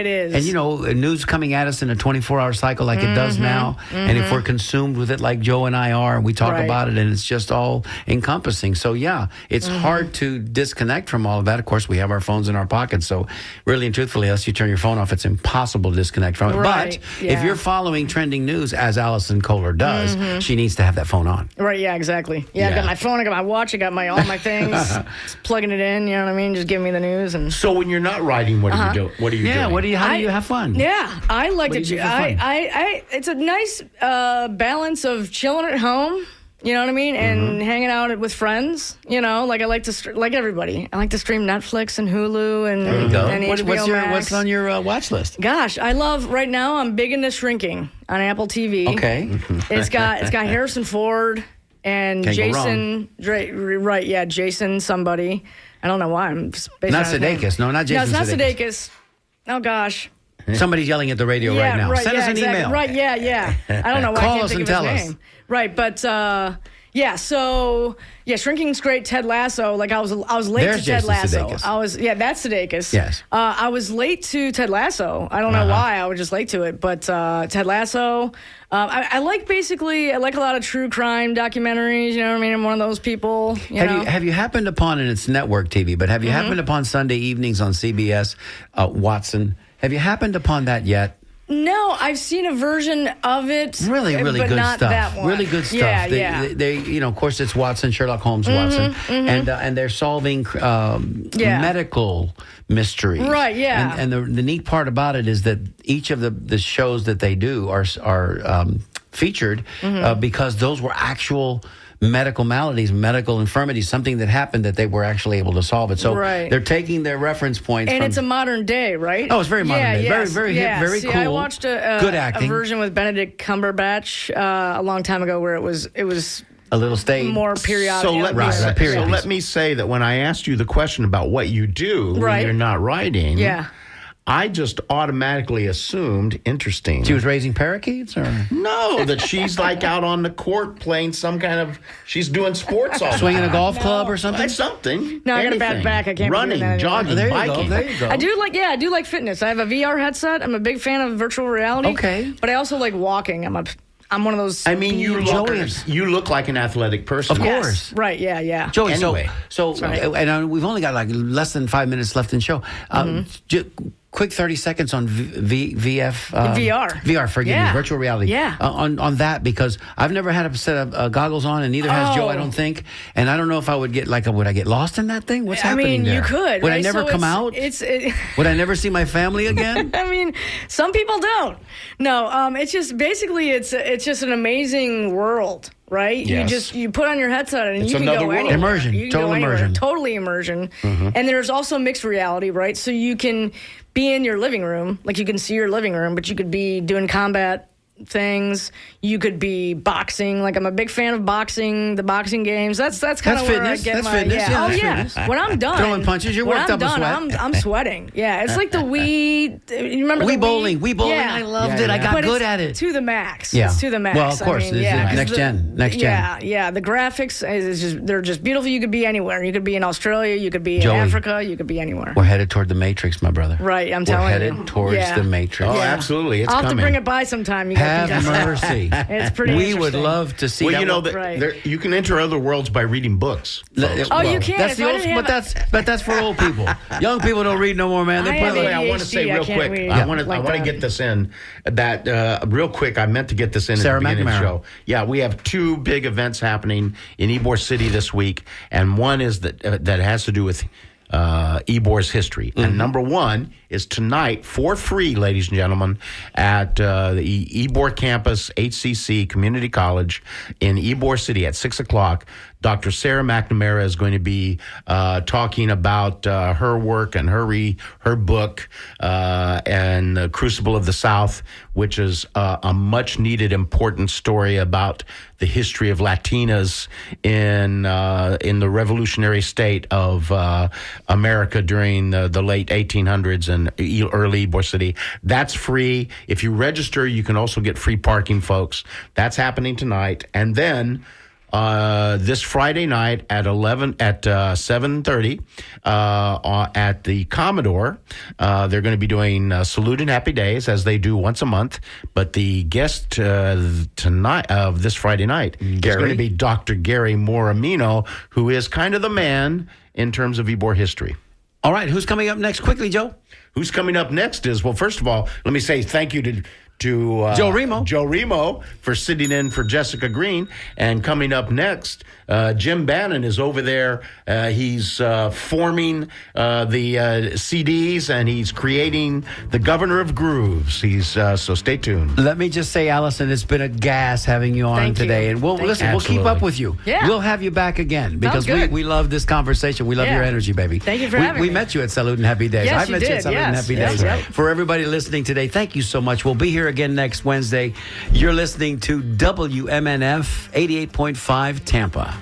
Speaker 3: is.
Speaker 1: And news coming at us in a 24-hour cycle like it does now. And if we're consumed with it like Joe and I are, and we talk
Speaker 3: Right.
Speaker 1: about it, and it's just all encompassing. So, yeah, it's hard to disconnect from all of that. Of course, we have our phones in our pockets. So, really and truthfully, unless you turn your phone off, it's impossible to disconnect from it.
Speaker 3: Right,
Speaker 1: But if you're following trending news, as Allison Kohler does, she needs to have that phone on.
Speaker 3: Right, yeah, exactly. Yeah, I
Speaker 2: Yeah.
Speaker 3: got my phone, I got my watch, I got all my things. Just plugging it in, you know what I mean? Just giving me the news and
Speaker 2: So when you're not writing, what do you do? What are you doing?
Speaker 1: How do you have fun?
Speaker 3: yeah, I like
Speaker 1: What
Speaker 3: to.
Speaker 1: do you do for fun?
Speaker 3: It's a nice balance of chilling at home. You know what I mean, and hanging out with friends. Like I like to like everybody. I like to stream Netflix and Hulu and
Speaker 1: There you go.
Speaker 3: and HBO Max.
Speaker 1: What's on your watch list?
Speaker 3: Gosh, I love right now. I'm big into Shrinking on Apple TV.
Speaker 1: Okay.
Speaker 3: It's got Harrison Ford and
Speaker 1: Can't go
Speaker 3: Jason. Right, yeah, Jason somebody. I don't know why I'm just basing
Speaker 1: Not
Speaker 3: it on his name.
Speaker 1: Sudeikis. No, not Jason
Speaker 3: No, it's not
Speaker 1: Sudeikis.
Speaker 3: Sudeikis. Oh gosh.
Speaker 1: Somebody's yelling at the radio right now. Send us an
Speaker 3: exactly.
Speaker 1: email.
Speaker 3: Right, yeah. I don't know why
Speaker 1: Call
Speaker 3: I can't
Speaker 1: us
Speaker 3: think
Speaker 1: and
Speaker 3: of
Speaker 1: tell
Speaker 3: his
Speaker 1: us.
Speaker 3: name. Right, but Shrinking's great. Ted Lasso, like I was late
Speaker 1: There's
Speaker 3: to Ted
Speaker 1: Jason
Speaker 3: Lasso.
Speaker 1: Sudeikis.
Speaker 3: That's Sudeikis.
Speaker 1: Yes.
Speaker 3: I was late to Ted Lasso. I don't know why. I was just late to it, but Ted Lasso. I like a lot of true crime documentaries. You know what I mean? I'm one of those people.
Speaker 1: Have you happened upon, and it's network TV, but have you happened upon Sunday evenings on CBS, Watson? Have you happened upon that yet?
Speaker 3: No, I've seen a version of it.
Speaker 1: Really
Speaker 3: but
Speaker 1: good
Speaker 3: not
Speaker 1: stuff.
Speaker 3: That one.
Speaker 1: Really good stuff.
Speaker 3: Yeah,
Speaker 1: They of course, it's Watson, Sherlock Holmes, Watson, and they're solving medical mysteries.
Speaker 3: Right, yeah.
Speaker 1: And the neat part about it is that each of the shows that they do are featured because those were actual medical maladies, medical infirmities, something that happened that they were actually able to solve it. So
Speaker 3: Right.
Speaker 1: they're taking their reference points
Speaker 3: And
Speaker 1: from...
Speaker 3: it's a modern day, right?
Speaker 1: Oh, it's very modern day.
Speaker 3: Yes,
Speaker 1: Very hip, very
Speaker 3: See,
Speaker 1: cool.
Speaker 3: I watched
Speaker 1: Good acting.
Speaker 3: a version with Benedict Cumberbatch a long time ago where it was
Speaker 1: a little stayed.
Speaker 3: more periodic.
Speaker 2: So let, me
Speaker 1: Right,
Speaker 2: say,
Speaker 1: right, period.
Speaker 2: so let me say that when I asked you the question about what you do when
Speaker 3: Right.
Speaker 2: you're not writing,
Speaker 3: Yeah.
Speaker 2: I just automatically assumed, interesting.
Speaker 1: She was raising parakeets, or
Speaker 2: No, that she's like out on the court playing some kind of, she's doing sports all the
Speaker 1: swinging a
Speaker 2: time.
Speaker 1: golf club or something?
Speaker 2: Something.
Speaker 3: No, I got a bad
Speaker 2: anything.
Speaker 3: back. I can't be
Speaker 2: Running,
Speaker 3: doing that anymore.
Speaker 2: jogging,
Speaker 1: There you
Speaker 2: biking.
Speaker 1: go. There you go.
Speaker 3: I do like fitness. I have a VR headset. I'm a big fan of virtual reality.
Speaker 1: Okay.
Speaker 3: But I also like walking. I'm one of those.
Speaker 2: I mean,
Speaker 1: Joey.
Speaker 2: you look like an athletic person.
Speaker 1: Of
Speaker 3: Yes.
Speaker 1: course.
Speaker 3: Right. Yeah.
Speaker 1: Joey,
Speaker 2: Anyway.
Speaker 1: so
Speaker 3: right.
Speaker 1: and we've only got like less than 5 minutes left in the show. Quick 30 seconds on VF.
Speaker 3: VR.
Speaker 1: VR, forgive me,
Speaker 3: Yeah.
Speaker 1: virtual reality.
Speaker 3: Yeah.
Speaker 1: On that, because I've never had a set of goggles on, and neither has Joe, I
Speaker 3: Oh.
Speaker 1: don't think. And I don't know if I would get would I get lost in that thing? What's
Speaker 3: I
Speaker 1: happening
Speaker 3: mean,
Speaker 1: there?
Speaker 3: you could.
Speaker 1: Would I
Speaker 3: right?
Speaker 1: never
Speaker 3: So
Speaker 1: come out? Would I never see my family again?
Speaker 3: I mean, some people don't. No, it's just basically it's just an amazing world, right?
Speaker 2: Yes.
Speaker 3: You put on your headset and
Speaker 2: It's
Speaker 3: you can
Speaker 2: another
Speaker 3: go
Speaker 2: world.
Speaker 3: anywhere.
Speaker 1: Immersion,
Speaker 3: You can
Speaker 1: total
Speaker 3: go anywhere.
Speaker 1: immersion.
Speaker 3: Totally immersion. And there's also mixed reality, right? So you can be in your living room, like you can see your living room, but you could be doing combat things. You could be boxing. Like I'm a big fan of boxing, the boxing games. That's kind
Speaker 1: That's
Speaker 3: of where I
Speaker 1: fitness.
Speaker 3: get
Speaker 1: That's
Speaker 3: my
Speaker 1: fitness.
Speaker 3: yeah.
Speaker 1: Yeah,
Speaker 3: Oh
Speaker 1: that's
Speaker 3: yeah.
Speaker 1: fitness.
Speaker 3: When I'm done,
Speaker 1: Throwing punches, you're
Speaker 3: when
Speaker 1: worked
Speaker 3: I'm
Speaker 1: up a
Speaker 3: done,
Speaker 1: sweat.
Speaker 3: I'm sweating. Yeah, it's like the Wii. You remember
Speaker 1: Wii
Speaker 3: the
Speaker 1: bowling. Wii bowling.
Speaker 3: Yeah.
Speaker 1: I loved
Speaker 2: Yeah,
Speaker 1: it. I
Speaker 2: yeah.
Speaker 1: got
Speaker 3: But
Speaker 1: good
Speaker 3: it's
Speaker 1: at it.
Speaker 3: to the max.
Speaker 1: Yeah.
Speaker 3: It's to the max.
Speaker 1: Well, of course, this is
Speaker 3: 'cause
Speaker 1: next gen.
Speaker 3: Yeah. The graphics they're just beautiful. You could be anywhere. You could be in Australia. You could be
Speaker 1: Joey.
Speaker 3: in Africa. You could be anywhere.
Speaker 1: We're headed toward the Matrix, my brother.
Speaker 3: Right, I'm
Speaker 1: We're
Speaker 3: telling
Speaker 1: headed
Speaker 3: you.
Speaker 1: towards
Speaker 3: Yeah.
Speaker 1: the Matrix.
Speaker 2: Oh, absolutely. It's
Speaker 3: I'll have
Speaker 2: coming.
Speaker 3: to bring it by sometime. You guys can
Speaker 1: Have
Speaker 3: test that.
Speaker 1: mercy.
Speaker 3: It's pretty.
Speaker 1: We would
Speaker 3: interesting.
Speaker 1: love to see
Speaker 2: Well,
Speaker 1: that.
Speaker 2: you know,
Speaker 1: one.
Speaker 3: Right.
Speaker 2: you can enter other worlds by reading books. folks.
Speaker 3: Oh, you can.
Speaker 1: That's
Speaker 3: If
Speaker 1: the
Speaker 3: I
Speaker 1: old,
Speaker 3: didn't have
Speaker 1: but that's for old people. Young people don't read no more, man. They
Speaker 3: I
Speaker 1: play
Speaker 3: have
Speaker 2: By the way,
Speaker 1: like
Speaker 2: I want to say
Speaker 3: ADHD, I
Speaker 2: real
Speaker 3: can't
Speaker 2: quick.
Speaker 3: read
Speaker 2: I want to
Speaker 3: like that.
Speaker 2: get this in. That real quick. I meant to get this in
Speaker 1: Sarah
Speaker 2: at the beginning of the
Speaker 1: McNamara.
Speaker 2: show. Yeah, we have two big events happening in Ybor City this week, and one is that has to do with Ybor's history. And number one is tonight for free, ladies and gentlemen, at the Ybor campus, HCC Community College in Ybor City at 6 o'clock. Dr. Sarah McNamara is going to be talking about her work and her book and The Crucible of the South, which is a much-needed, important story about the history of Latinas in the revolutionary state of America during the late 1800s and early Ybor City. That's free. If you register, you can also get free parking, folks. That's happening tonight. And then this Friday night at 7:30 at the Commodore, they're going to be doing Salute and Happy Days as they do once a month. But the guest tonight of this Friday night is going to be Dr. Gary Moramino, who is kind of the man in terms of Ybor history.
Speaker 1: All right, who's coming up next? Quickly, Joe.
Speaker 2: Who's coming up next is, well, first of all, let me say thank you to
Speaker 1: Joe
Speaker 2: Remo for sitting in for Jessica Green. And coming up next, Jim Bannon is over there. He's forming the CDs, and he's creating the Governor of Grooves. So stay tuned.
Speaker 1: Let me just say, Allison, it's been a gas having you on
Speaker 3: Thank
Speaker 1: today.
Speaker 3: you.
Speaker 1: And we'll
Speaker 3: Thank
Speaker 1: we'll keep up with you.
Speaker 3: Yeah.
Speaker 1: We'll have you back again because
Speaker 3: good.
Speaker 1: we love this conversation. We love
Speaker 3: Yeah.
Speaker 1: your energy, baby.
Speaker 3: Thank you for having
Speaker 1: we
Speaker 3: me.
Speaker 1: met you at Salute and Happy Days.
Speaker 3: Yes,
Speaker 1: I met
Speaker 3: you
Speaker 1: you at
Speaker 3: did.
Speaker 1: Salute and
Speaker 3: Yes.
Speaker 1: Happy
Speaker 3: Yes,
Speaker 1: Days.
Speaker 3: right.
Speaker 1: For everybody listening today, thank you so much. We'll be here again next Wednesday. You're listening to WMNF 88.5 Tampa.